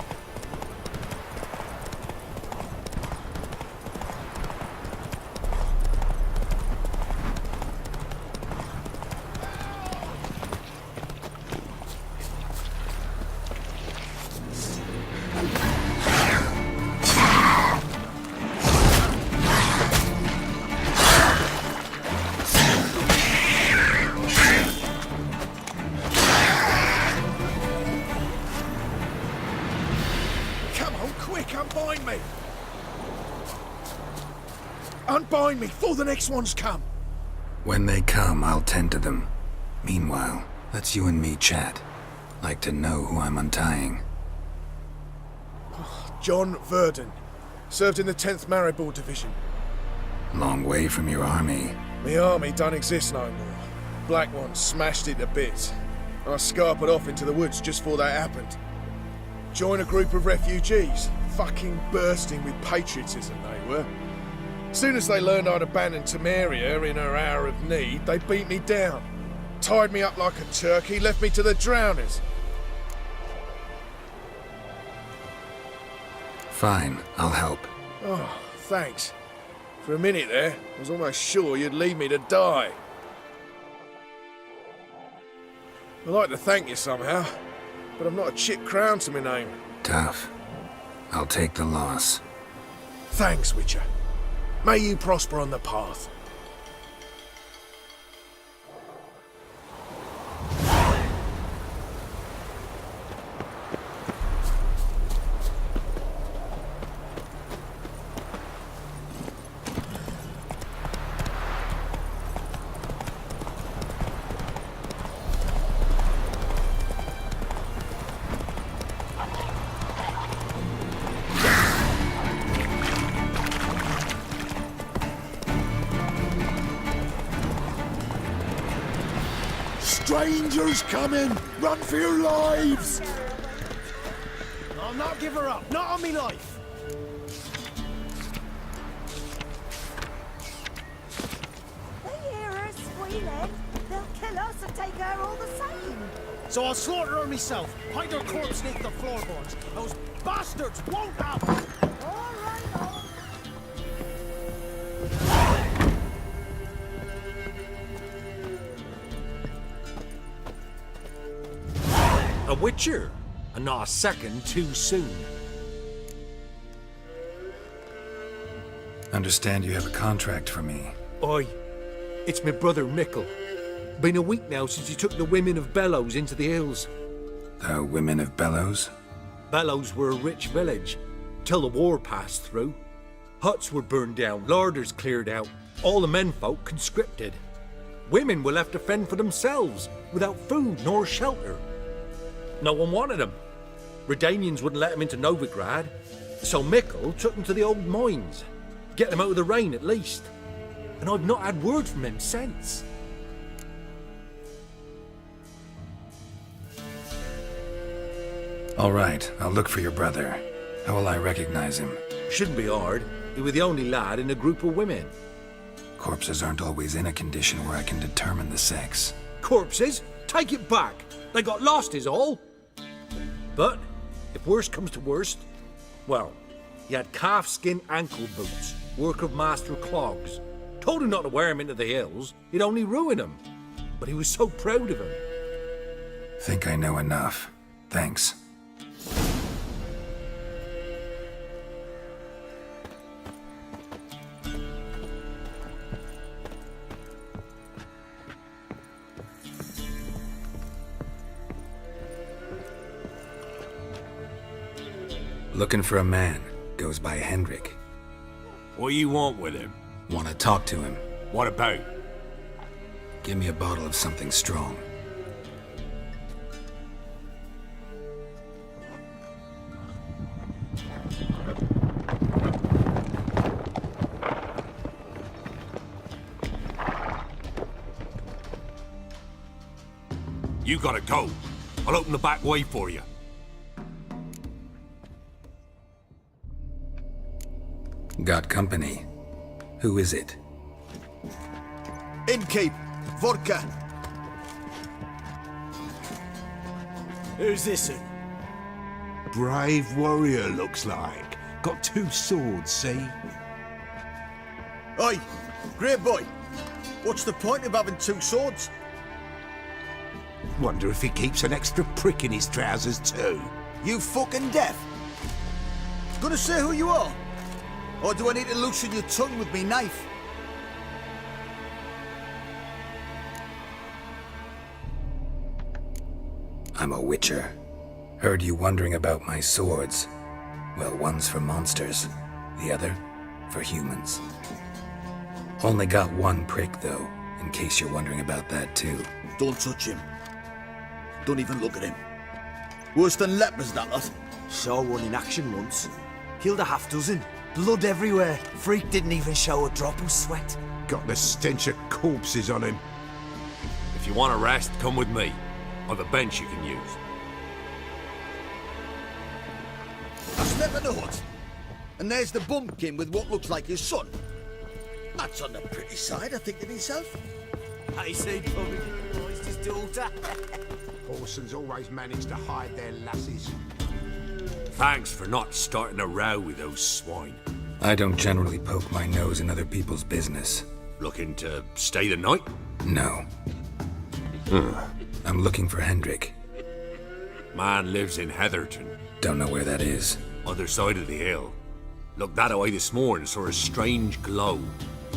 Unbind me! Unbind me before the next ones come! When they come, I'll tend to them. Meanwhile, let's you and me chat. Like to know who I'm untying. John Verdon. Served in the 10th Maribor Division. Long way from your army. The army don't exist no more. Black Ones smashed it to bits. I scarpered off into the woods just before that happened. Joined a group of refugees. Fucking bursting with patriotism they were. Soon as they learned I'd abandoned Temeria in her hour of need, they beat me down. Tied me up like a turkey, left me to the drowners. Fine, I'll help. Oh, thanks. For a minute there, I was almost sure you'd leave me to die. I'd like to thank you somehow, but I've not a chip crown to my name. Tough. I'll take the loss. Thanks, Witcher. May you prosper on the path. Strangers coming! Run for your lives! I'll not give her up. Not on me life. They hear her squealing. They'll kill us and take her all the same. So I'll slaughter her myself. Hide her corpse beneath the floorboards. Those bastards won't have her. All right, all right. A witcher, and not a second too soon. Understand you have a contract for me. Oi, it's my brother Mickle. Been a week now since he took the women of Bellows into the hills. The women of Bellows? Bellows were a rich village, till the war passed through. Huts were burned down, larders cleared out, all the menfolk conscripted. Women were left to fend for themselves, without food nor shelter. No one wanted them. Redanians wouldn't let them into Novigrad, so Mickle took them to the old mines. Get them out of the rain at least. And I've not had word from him since. All right, I'll look for your brother. How will I recognize him? Shouldn't be hard. He was the only lad in a group of women. Corpses aren't always in a condition where I can determine the sex. Corpses? Take it back. They got lost is all. But, if worst comes to worst, well, he had calfskin ankle boots, work of Master Clogs. Told him not to wear him into the hills, he'd only ruin him. But he was so proud of him. Think I know enough. Thanks. Looking for a man. Goes by Hendrik. What you want with him? Want to talk to him. What about? Give me a bottle of something strong. You gotta go. I'll open the back way for you. Got company. Who is it? Innkeep, vodka. Who's this? Brave warrior, looks like. Got 2 swords, see? Oi, great boy. What's the point of having 2 swords? Wonder if he keeps an extra prick in his trousers too. You fucking deaf? Gonna say who you are? Or do I need to loosen your tongue with me knife? I'm a witcher. Heard you wondering about my swords. Well, one's for monsters, the other for humans. Only got 1 prick, though, in case you're wondering about that, too. Don't touch him. Don't even look at him. Worse than lepers, that lot. Saw one in action once. Killed a half-dozen. Blood everywhere. Freak didn't even show a drop of sweat. Got the stench of corpses on him. If you want a rest, come with me. I've a bench you can use. I slept in the hut. And there's the bumpkin with what looks like his son. That's on the pretty side, I think to myself. I say Bobby voiced his daughter. Orsons always manage to hide their lasses. Thanks for not starting a row with those swine. I don't generally poke my nose in other people's business. Looking to stay the night? No. I'm looking for Hendrik. Man lives in Heatherton. Don't know where that is. Other side of the hill. Looked that away this morning, saw a strange glow.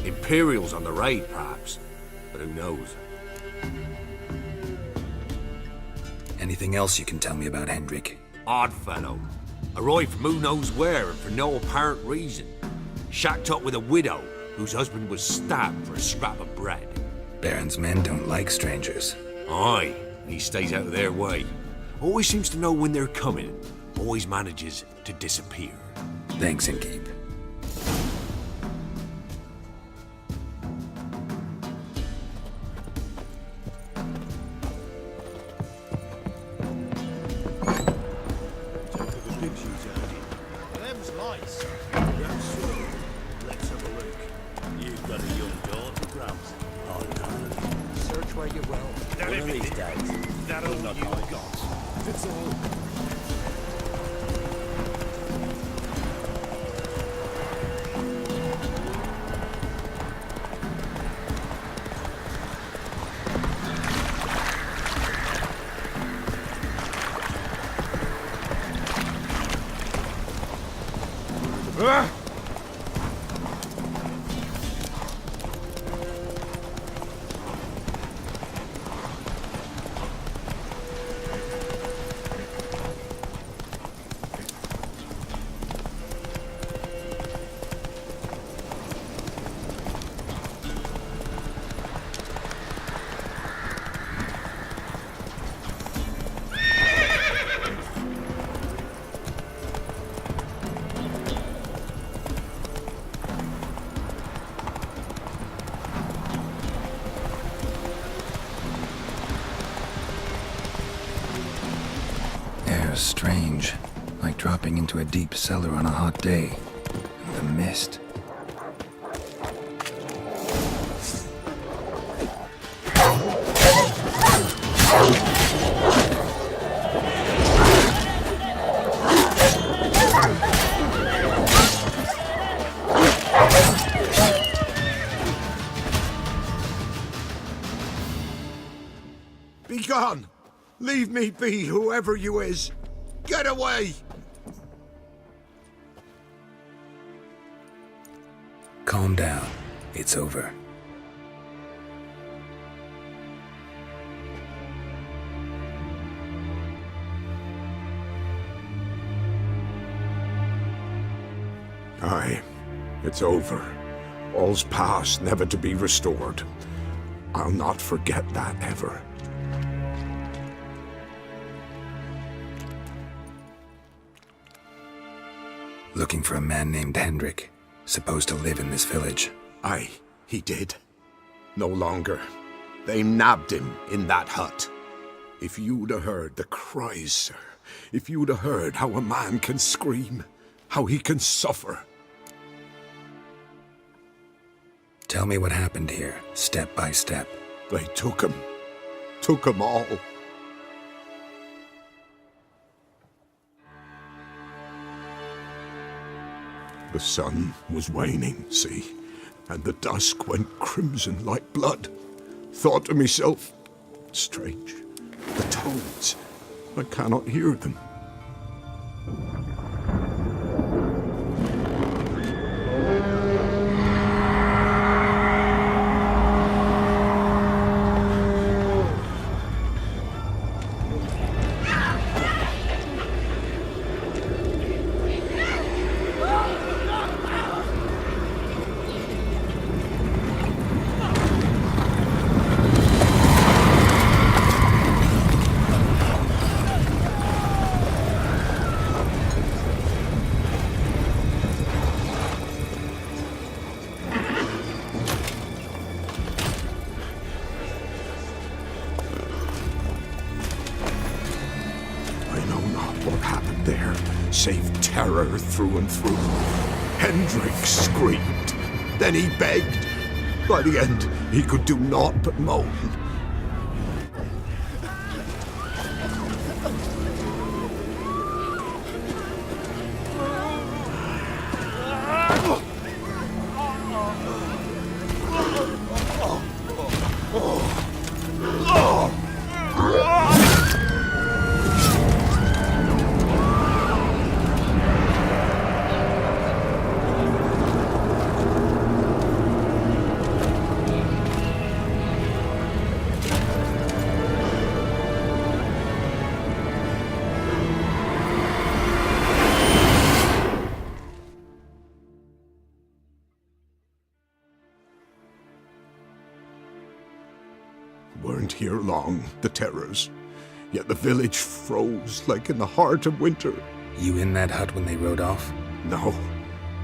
Imperials on the raid, perhaps. But who knows? Anything else you can tell me about Hendrik? Odd fellow. Arrived from who knows where and for no apparent reason. Shacked up with a widow whose husband was stabbed for a scrap of bread. Baron's men don't like strangers. Aye, and he stays out of their way. Always seems to know when they're coming. Always manages to disappear. Thanks, Innkeep. Them's nice. Let's have a look. You've got a young daughter, Grams. Oh, no. Search where you will. One of these days. That'll not you got. It's all. Air's strange, like dropping into a deep cellar on a hot day. And the mist. Be gone! Leave me be, whoever you is! Get away! Calm down. It's over. Aye, it's over. All's past, never to be restored. I'll not forget that ever. Looking for a man named Hendrik, supposed to live in this village. Aye, he did. No longer. They nabbed him in that hut. If you'd have heard the cries, sir. If you'd have heard how a man can scream, how he can suffer. Tell me what happened here, step by step. They took him. Took him all. The sun was waning, see, and the dusk went crimson like blood. Thought to myself, strange, the toads, I cannot hear them. Save terror through and through. Hendrik screamed. Then he begged. By the end, he could do naught but moan. Weren't here long, the terrors. Yet the village froze like in the heart of winter. You in that hut when they rode off? No,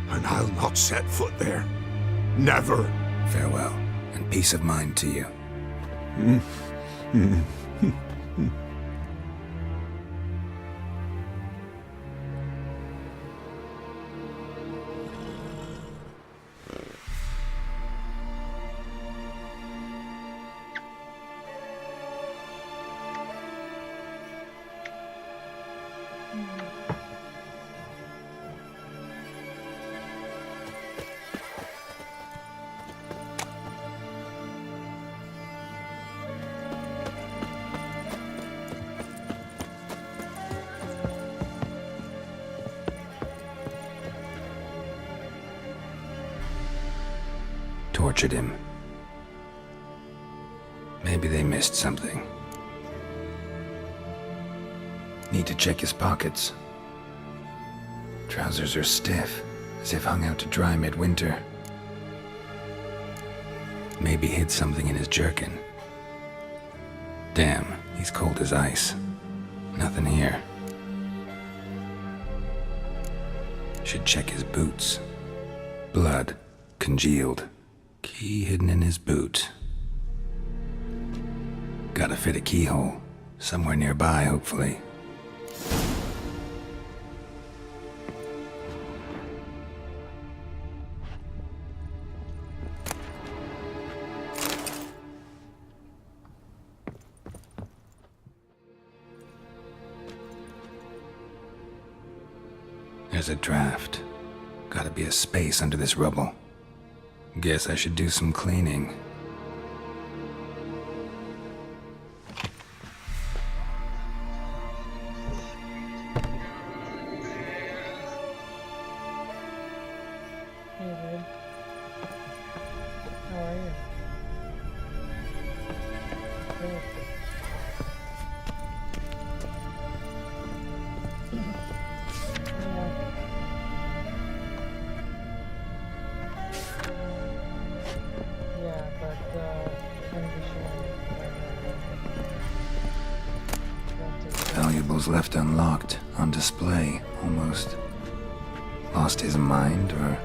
and I'll not set foot there. Never. Farewell, and peace of mind to you. Tortured him. Maybe they missed something. Need to check his pockets. Trousers are stiff, as if hung out to dry midwinter. Maybe hid something in his jerkin. Damn, he's cold as ice. Nothing here. Should check his boots. Blood, congealed. Key hidden in his boot. Gotta fit a keyhole. Somewhere nearby, hopefully. There's a draft. Gotta be a space under this rubble. Guess I should do some cleaning. Hey, babe. How are you? Good. Yeah. Journals left unlocked, on display, almost. Lost his mind, or...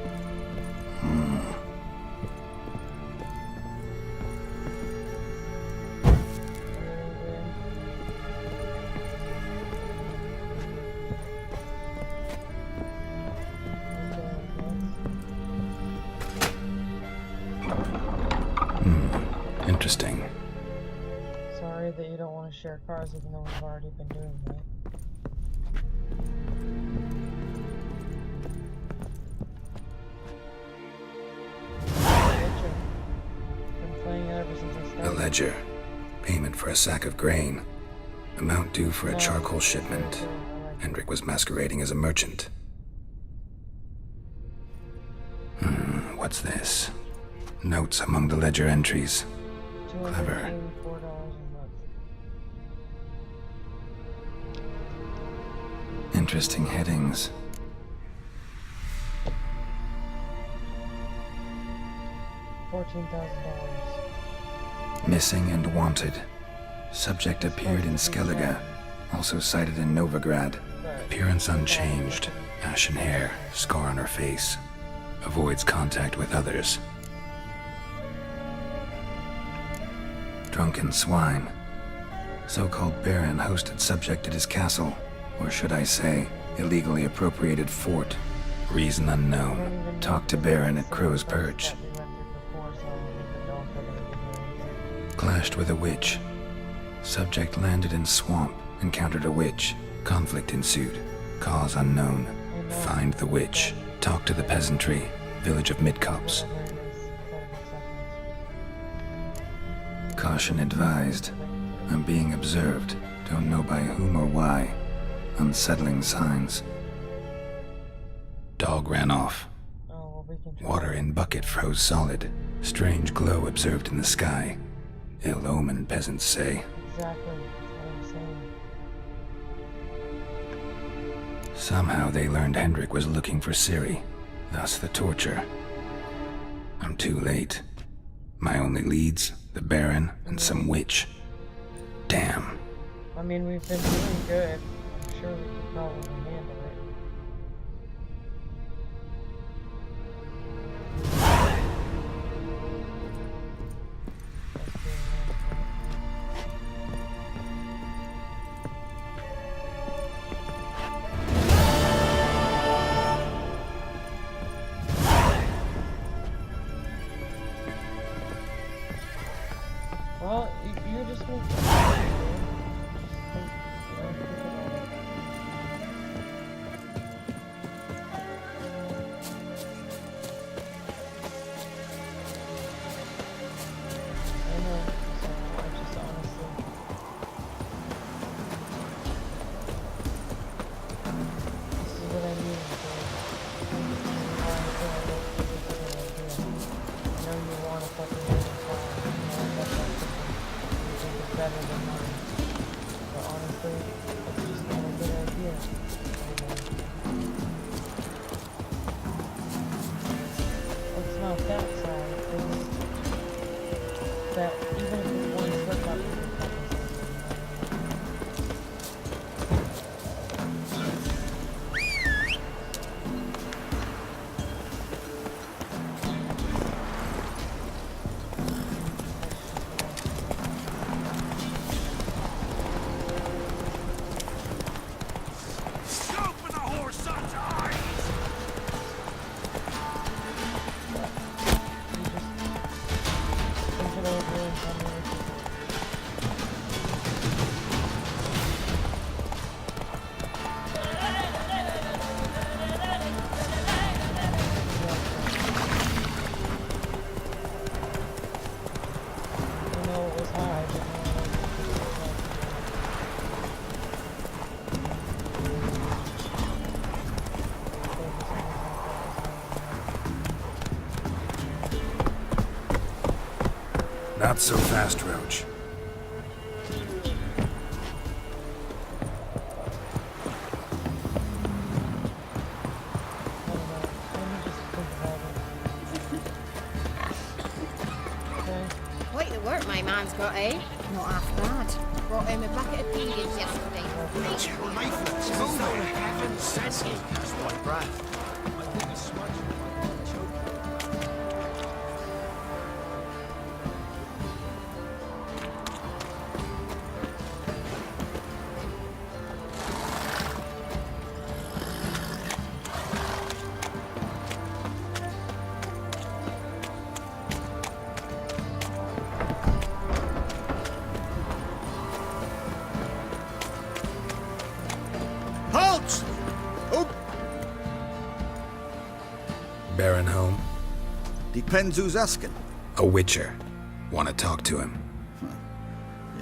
Interesting. Sorry that you don't want to share cars even though we've already been doing that. Been playing it ever since I started. A ledger. Payment for a sack of grain. Amount due for a charcoal shipment. Hendrik was masquerading as a merchant. What's this? Notes among the ledger entries. Clever. Interesting headings. $14,000. Missing and wanted. Subject appeared in Skellige. Also sighted in Novigrad. Appearance unchanged. Ashen hair. Scar on her face. Avoids contact with others. Drunken swine. So-called Baron hosted subject at his castle. Or should I say, illegally appropriated fort. Reason unknown. Talked to Baron at Crow's Perch. Clashed with a witch. Subject landed in swamp. Encountered a witch. Conflict ensued. Cause unknown. Find the witch. Talk to the peasantry. Village of Midcopse. Caution advised. I'm being observed. Don't know by whom or why. Unsettling signs. Dog ran off. Water in bucket froze solid. Strange glow observed in the sky. Ill omen, peasants say. Exactly. That's what I'm saying. Somehow they learned Hendrik was looking for Ciri. Thus the torture. I'm too late. My only leads, the Baron and some witch. Damn. I mean, we've been doing good. I'm sure we could probably handle it. Well, you just need to... better than mine. But honestly, it's just not a good idea. It's not that sad. It's that even if it's one slip up, Not so fast, Roach. Quite the work my man's got, eh? Not half bad. Brought home a bucket of beans yesterday. Halt! Oh, Baron home? depends who's asking. A witcher. Want to talk to him.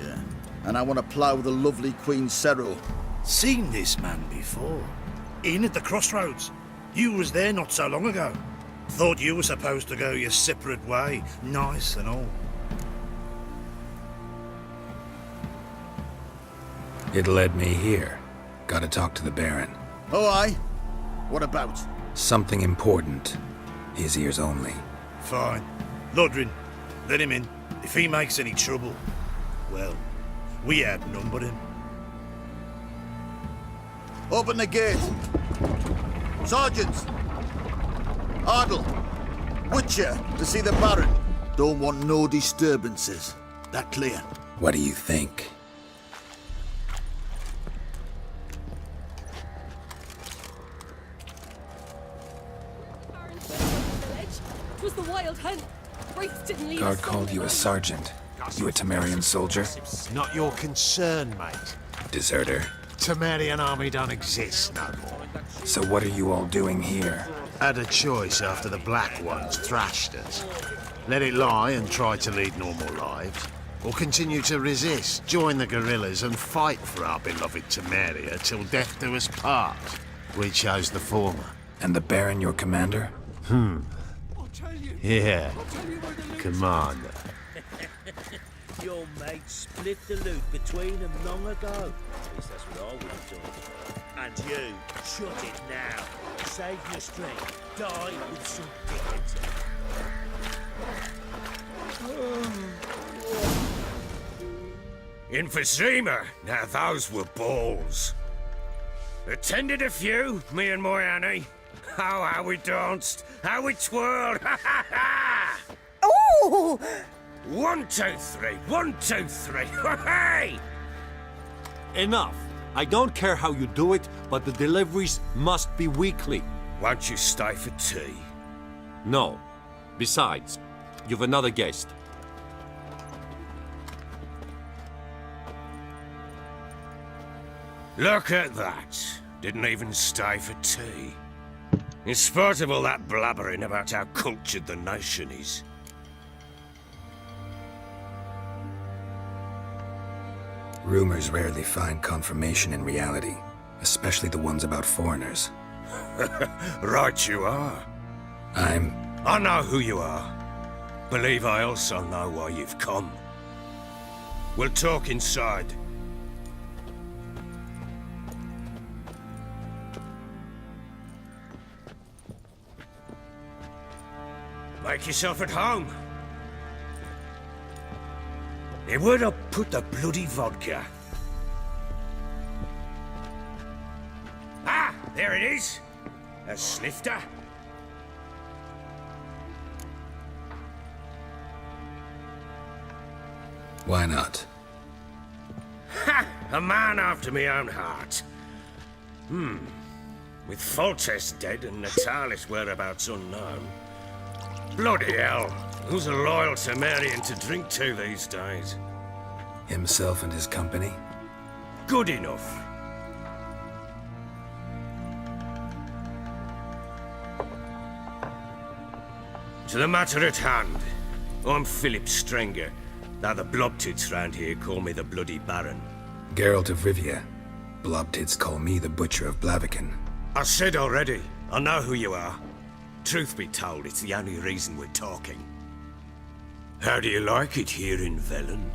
Yeah. And I want to plough the lovely Queen Cero. Seen this man before. In at the crossroads. You was there not so long ago. Thought you were supposed to go your separate way, nice and all. It led me here. Gotta talk to the Baron. Oh, aye? What about? Something important. His ears only. Fine. Lodrin, let him in. If he makes any trouble, well, we outnumber him. Open the gate. Sergeants! Ardle! Witcher, to see the Baron. Don't want no disturbances. That clear? What do you think? It was the Wild Hunt. Wraiths didn't leave Guard us called you a sergeant. You a Temerian soldier? Not your concern, mate. Deserter. Temerian army don't exist no more. So what are you all doing here? Had a choice after the Black Ones thrashed us. Let it lie and try to lead normal lives. Or continue to resist, join the guerrillas and fight for our beloved Temeria till death do us part. We chose the former. And the Baron your commander? Yeah. Commander. Your mates split the loot between them long ago. At least that's what I would have done. And you, shut it now. Save your strength. Die with some dignity. Emphysema. Now those were balls. Attended a few, me and my Annie. Oh, how we danced, how we twirled. Ha ha ha! Oh! 1, 2, 3. 1, 2, 3. Hey! Enough. I don't care how you do it, but the deliveries must be weekly. Won't you stay for tea? No. Besides, you've another guest. Look at that. Didn't even stay for tea. In spite of all that blabbering about how cultured the nation is. Rumors rarely find confirmation in reality, especially the ones about foreigners. Right you are. I know who you are. Believe I also know why you've come. We'll talk inside. Make yourself at home. Where'd I put the bloody vodka? Ah, there it is. A snifter. Why not? Ha! A man after my own heart. With Foltest dead and Natalis whereabouts unknown. Bloody hell. Who's a loyal Temerian to drink to these days? Himself and his company? Good enough. To the matter at hand. I'm Philip Strenger. Now the Blobtits round here call me the Bloody Baron. Geralt of Rivia. Blobtits call me the Butcher of Blaviken. I said already, I know who you are. Truth be told, it's the only reason we're talking. How do you like it here in Velen?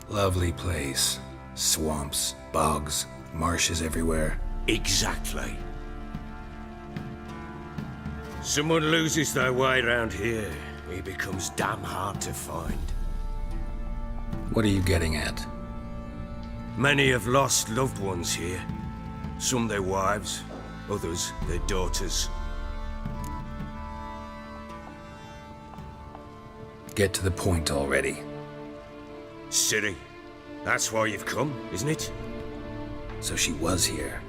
Lovely place. Swamps, bogs, marshes everywhere. Exactly. Someone loses their way round here, he becomes damn hard to find. What are you getting at? Many have lost loved ones here. Some their wives, others their daughters. Get to the point already. Ciri, that's why you've come, isn't it? So she was here.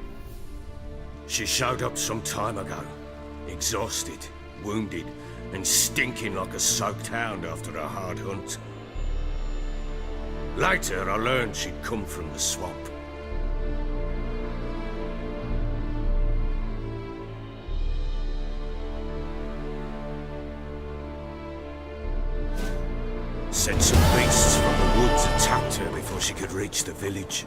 She showed up some time ago. Exhausted, wounded, and stinking like a soaked hound after a hard hunt. Later, I learned she'd come from the swamp. Said some beasts from the woods attacked her before she could reach the village.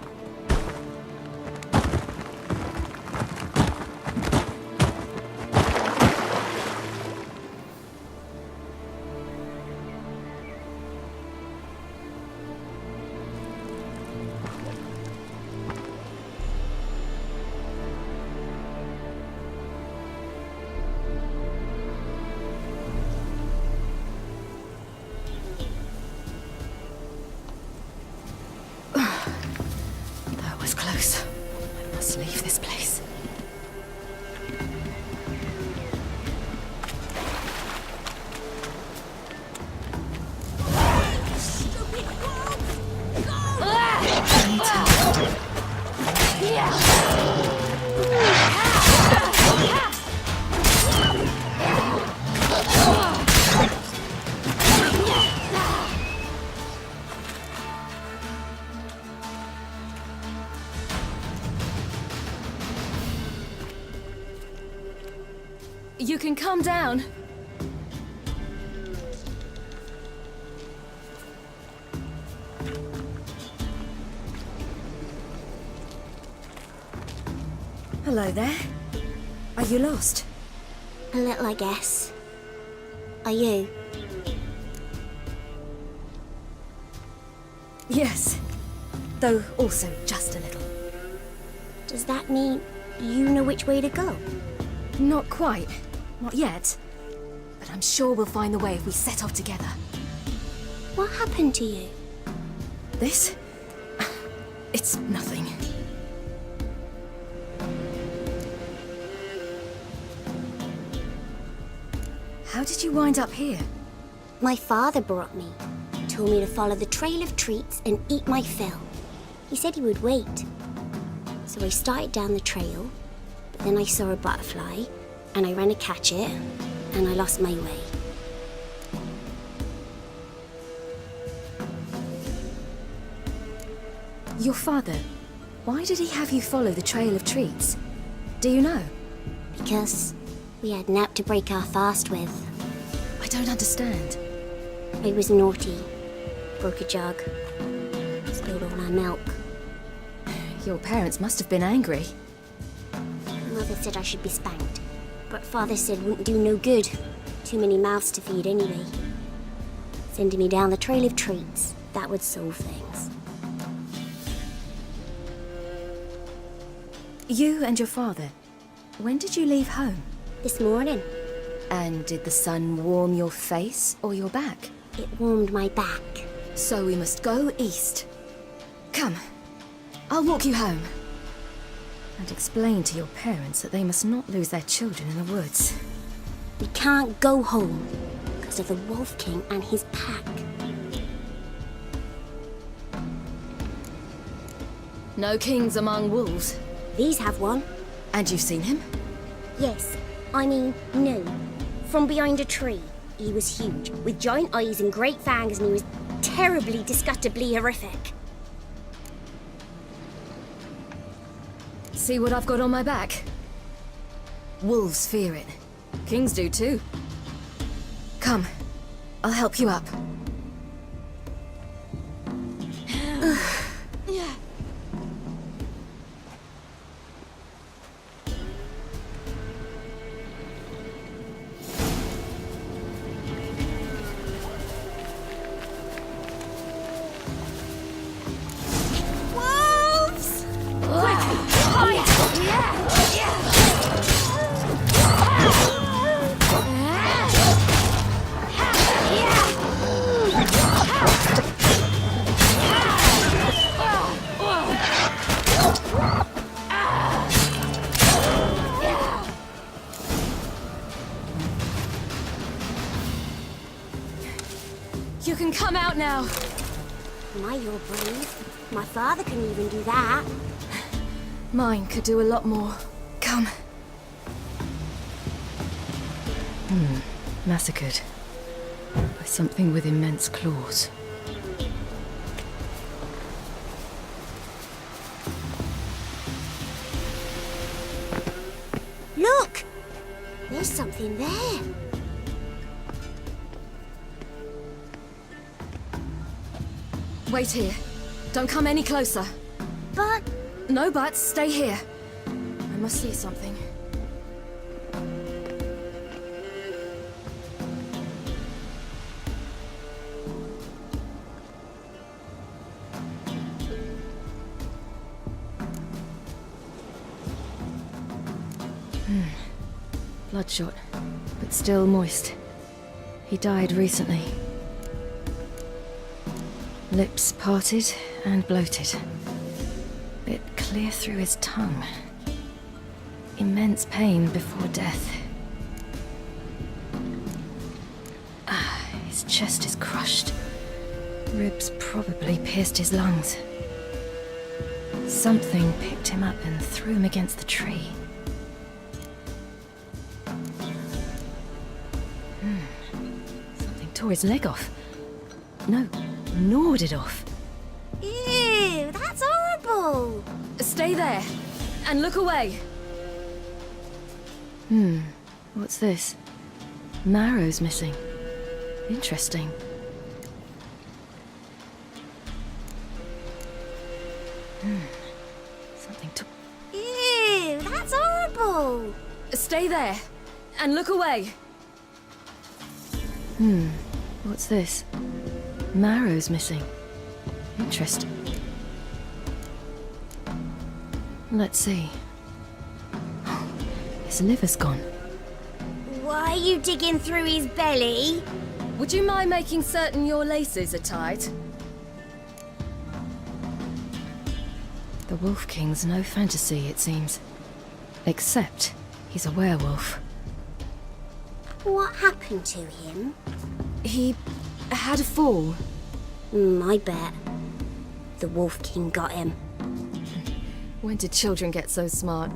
That was close. I must leave this place. You can calm down. Hello there. Are you lost? A little, I guess. Are you? Yes. Though also just a little. Does that mean you know which way to go? Not quite. Not yet. But I'm sure we'll find the way if we set off together. What happened to you? This? It's nothing. How did you wind up here? My father brought me. Told me to follow the trail of treats and eat my fill. He said he would wait. So I started down the trail, but then I saw a butterfly, and I ran to catch it, and I lost my way. Your father, why did he have you follow the trail of treats? Do you know? Because we had nap to break our fast with. I don't understand. I was naughty. Broke a jug. Spilled all our milk. Your parents must have been angry. Mother said I should be spanked, but Father said wouldn't do no good. Too many mouths to feed anyway. Sending me down the trail of treats, that would solve things. You and your father, when did you leave home? This morning. And did the sun warm your face or your back? It warmed my back. So we must go east. Come, I'll walk you home. And explain to your parents that they must not lose their children in the woods. We can't go home because of the Wolf King and his pack. No kings among wolves. These have one. And you've seen him? Yes. I mean, no. From behind a tree. He was huge, with giant eyes and great fangs, and he was terribly, disgustingly horrific. See what I've got on my back? Wolves fear it. Kings do too. Come, I'll help you up. can come out now. My, you're brave. My father can even do that. Mine could do a lot more. Come. Massacred. By something with immense claws. Look! There's something there. Wait here. Don't come any closer. But... No buts. Stay here. I must see something. Bloodshot, but still moist. He died recently. Lips parted and bloated. Bit clear through his tongue. Immense pain before death. His chest is crushed. Ribs probably pierced his lungs. Something picked him up and threw him against the tree. Something tore his leg off. No, gnawed it off. Ew, that's horrible! Stay there, and look away. What's this? Marrow's missing. Interesting. Something took... Ew, that's horrible! Stay there, and look away. What's this? Marrow's missing. Interesting. Let's see. His liver's gone. Why are you digging through his belly? Would you mind making certain your laces are tied? The Wolf King's no fantasy, it seems. Except he's a werewolf. What happened to him? He had a fall. I bet. The Wolf King got him. When did children get so smart?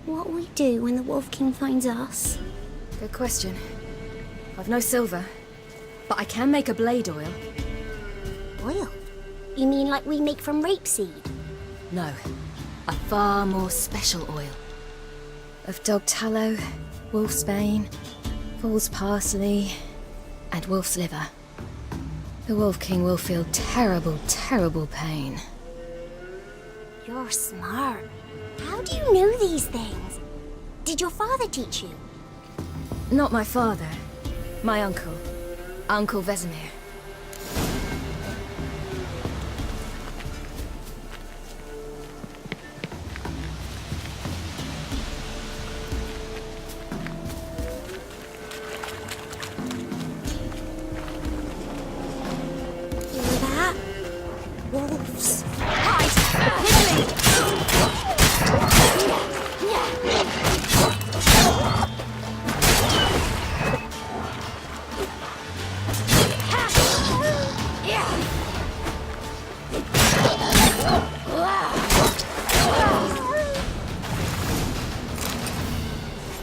What'll we do when the Wolf King finds us? Good question. I've no silver, but I can make a blade oil. Oil? You mean like we make from rapeseed? No, a far more special oil. Of dog tallow, wolf's bane, fool's parsley, and wolf's liver. The Wolf King will feel terrible, terrible pain. You're smart. How do you know these things? Did your father teach you? Not my father. My uncle. Uncle Vesemir. Hear that? Wolves.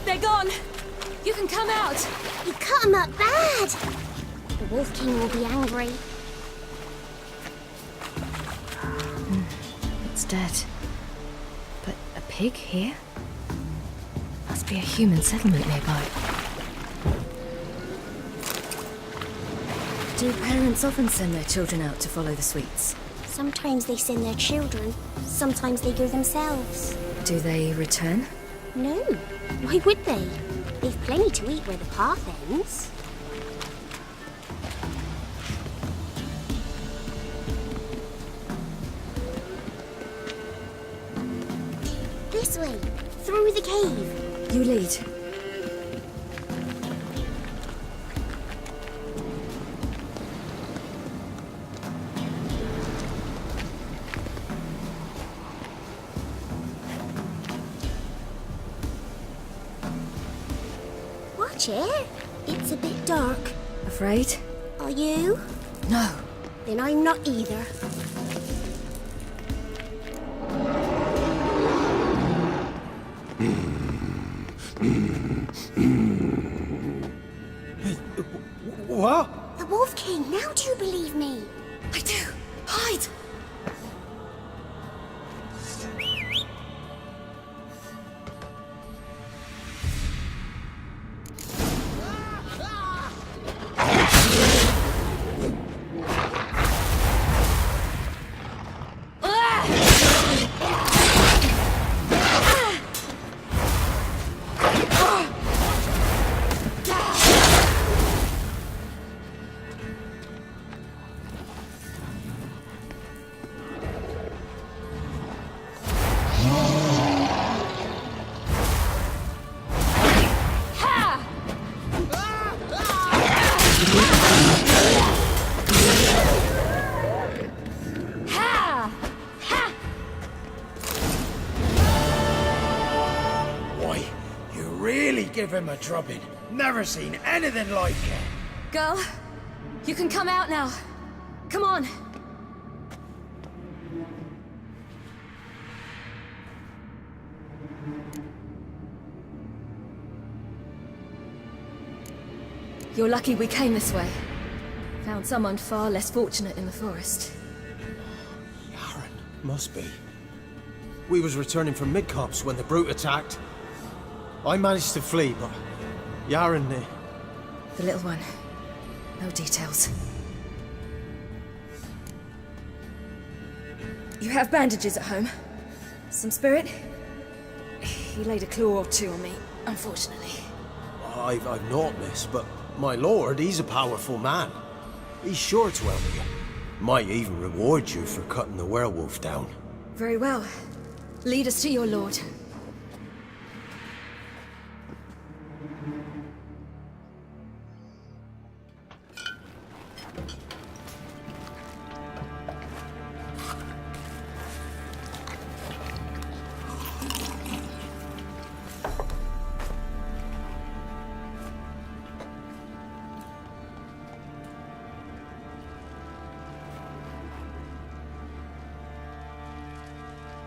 They're gone! You can come out! You cut him up bad! The Wolf King will be angry. It's dead. But a pig here? Must be a human settlement nearby. Do parents often send their children out to follow the sweets? Sometimes they send their children, sometimes they go themselves. Do they return? No, why would they? They've plenty to eat where the path ends. This way, through the cave. You lead. Watch it. It's a bit dark. Afraid? Are you? No. Then I'm not either. What? The Wolf King, now do you believe me? I do. Hide! Why, you really give him a drubbing. Never seen anything like it. Girl, you can come out now. Come on. You're lucky we came this way. Found someone far less fortunate in the forest. Must be. We was returning from Midcops when the brute attacked. I managed to flee, but Yaren... The little one. No details. You have bandages at home? Some spirit? He laid a claw or two on me, unfortunately. I've not, miss, but my lord, he's a powerful man. He's sure to help you. Might even reward you for cutting the werewolf down. Very well. Lead us to your lord.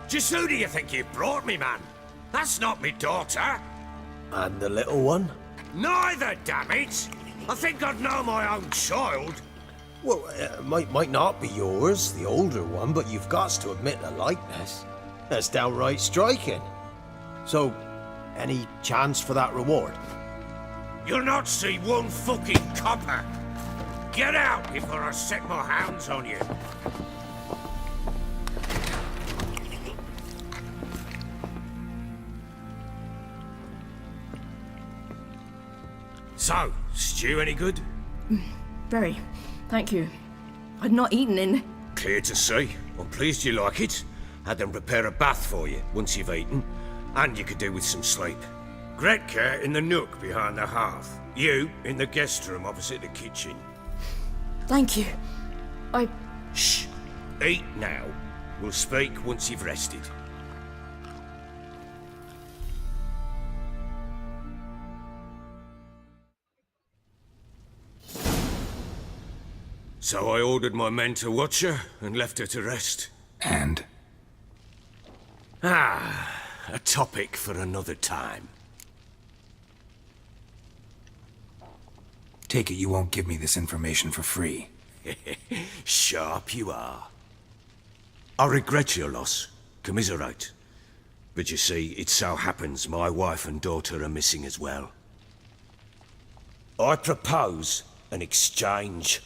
Just who do you think you brought me, man? That's not me daughter. And the little one? Neither, damn it! I think I'd know my own child. Well, might not be yours, the older one, but you've got to admit the likeness. That's downright striking. So, any chance for that reward? You'll not see one fucking copper. Get out before I set my hounds on you. So, stew any good? Very. Thank you. I'd not eaten in... Clear to see. I'm pleased you like it. Had them prepare a bath for you once you've eaten, and you could do with some sleep. Gretka in the nook behind the hearth. You in the guest room opposite the kitchen. Thank you. Shh. Eat now. We'll speak once you've rested. So I ordered my men to watch her and left her to rest. And? A topic for another time. Take it you won't give me this information for free. Sharp you are. I regret your loss. Commiserate. But you see, it so happens my wife and daughter are missing as well. I propose an exchange.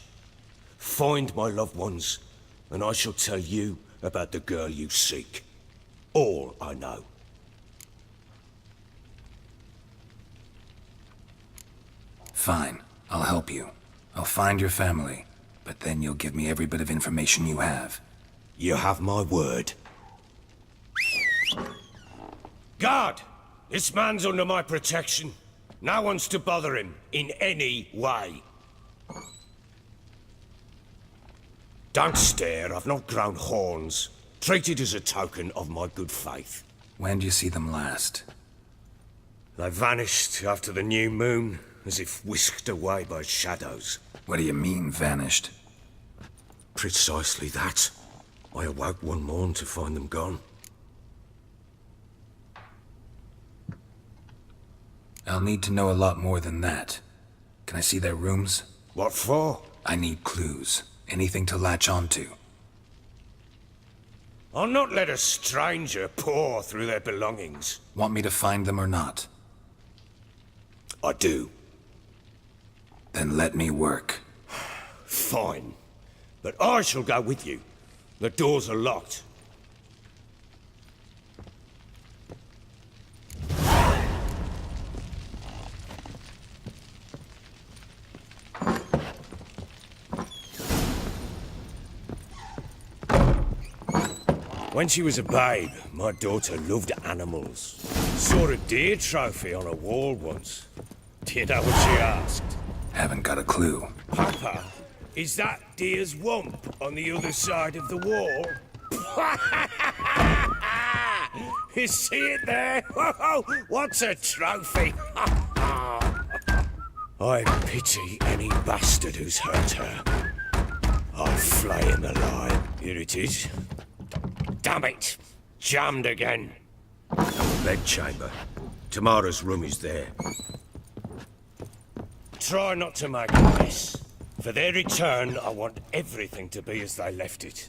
Find my loved ones, and I shall tell you about the girl you seek. All I know. Fine. I'll help you. I'll find your family, but then you'll give me every bit of information you have. You have my word. Guard! This man's under my protection. No one's to bother him in any way. Don't stare, I've not grown horns. Treat it as a token of my good faith. When did you see them last? They vanished after the new moon, as if whisked away by shadows. What do you mean, vanished? Precisely that. I awoke one morn to find them gone. I'll need to know a lot more than that. Can I see their rooms? What for? I need clues. Anything to latch onto. I'll not let a stranger pore through their belongings. Want me to find them or not? I do. Then let me work. Fine. But I shall go with you. The doors are locked. When she was a babe, my daughter loved animals. Saw a deer trophy on a wall once. Do you know what she asked? Haven't got a clue. Papa, is that deer's wump on the other side of the wall? You see it there? Whoa, what's a trophy? I pity any bastard who's hurt her. I'll flay him alive. Here it is. Damn it! Jammed again. Bed chamber. Tamara's room is there. Try not to make a mess. For their return, I want everything to be as they left it.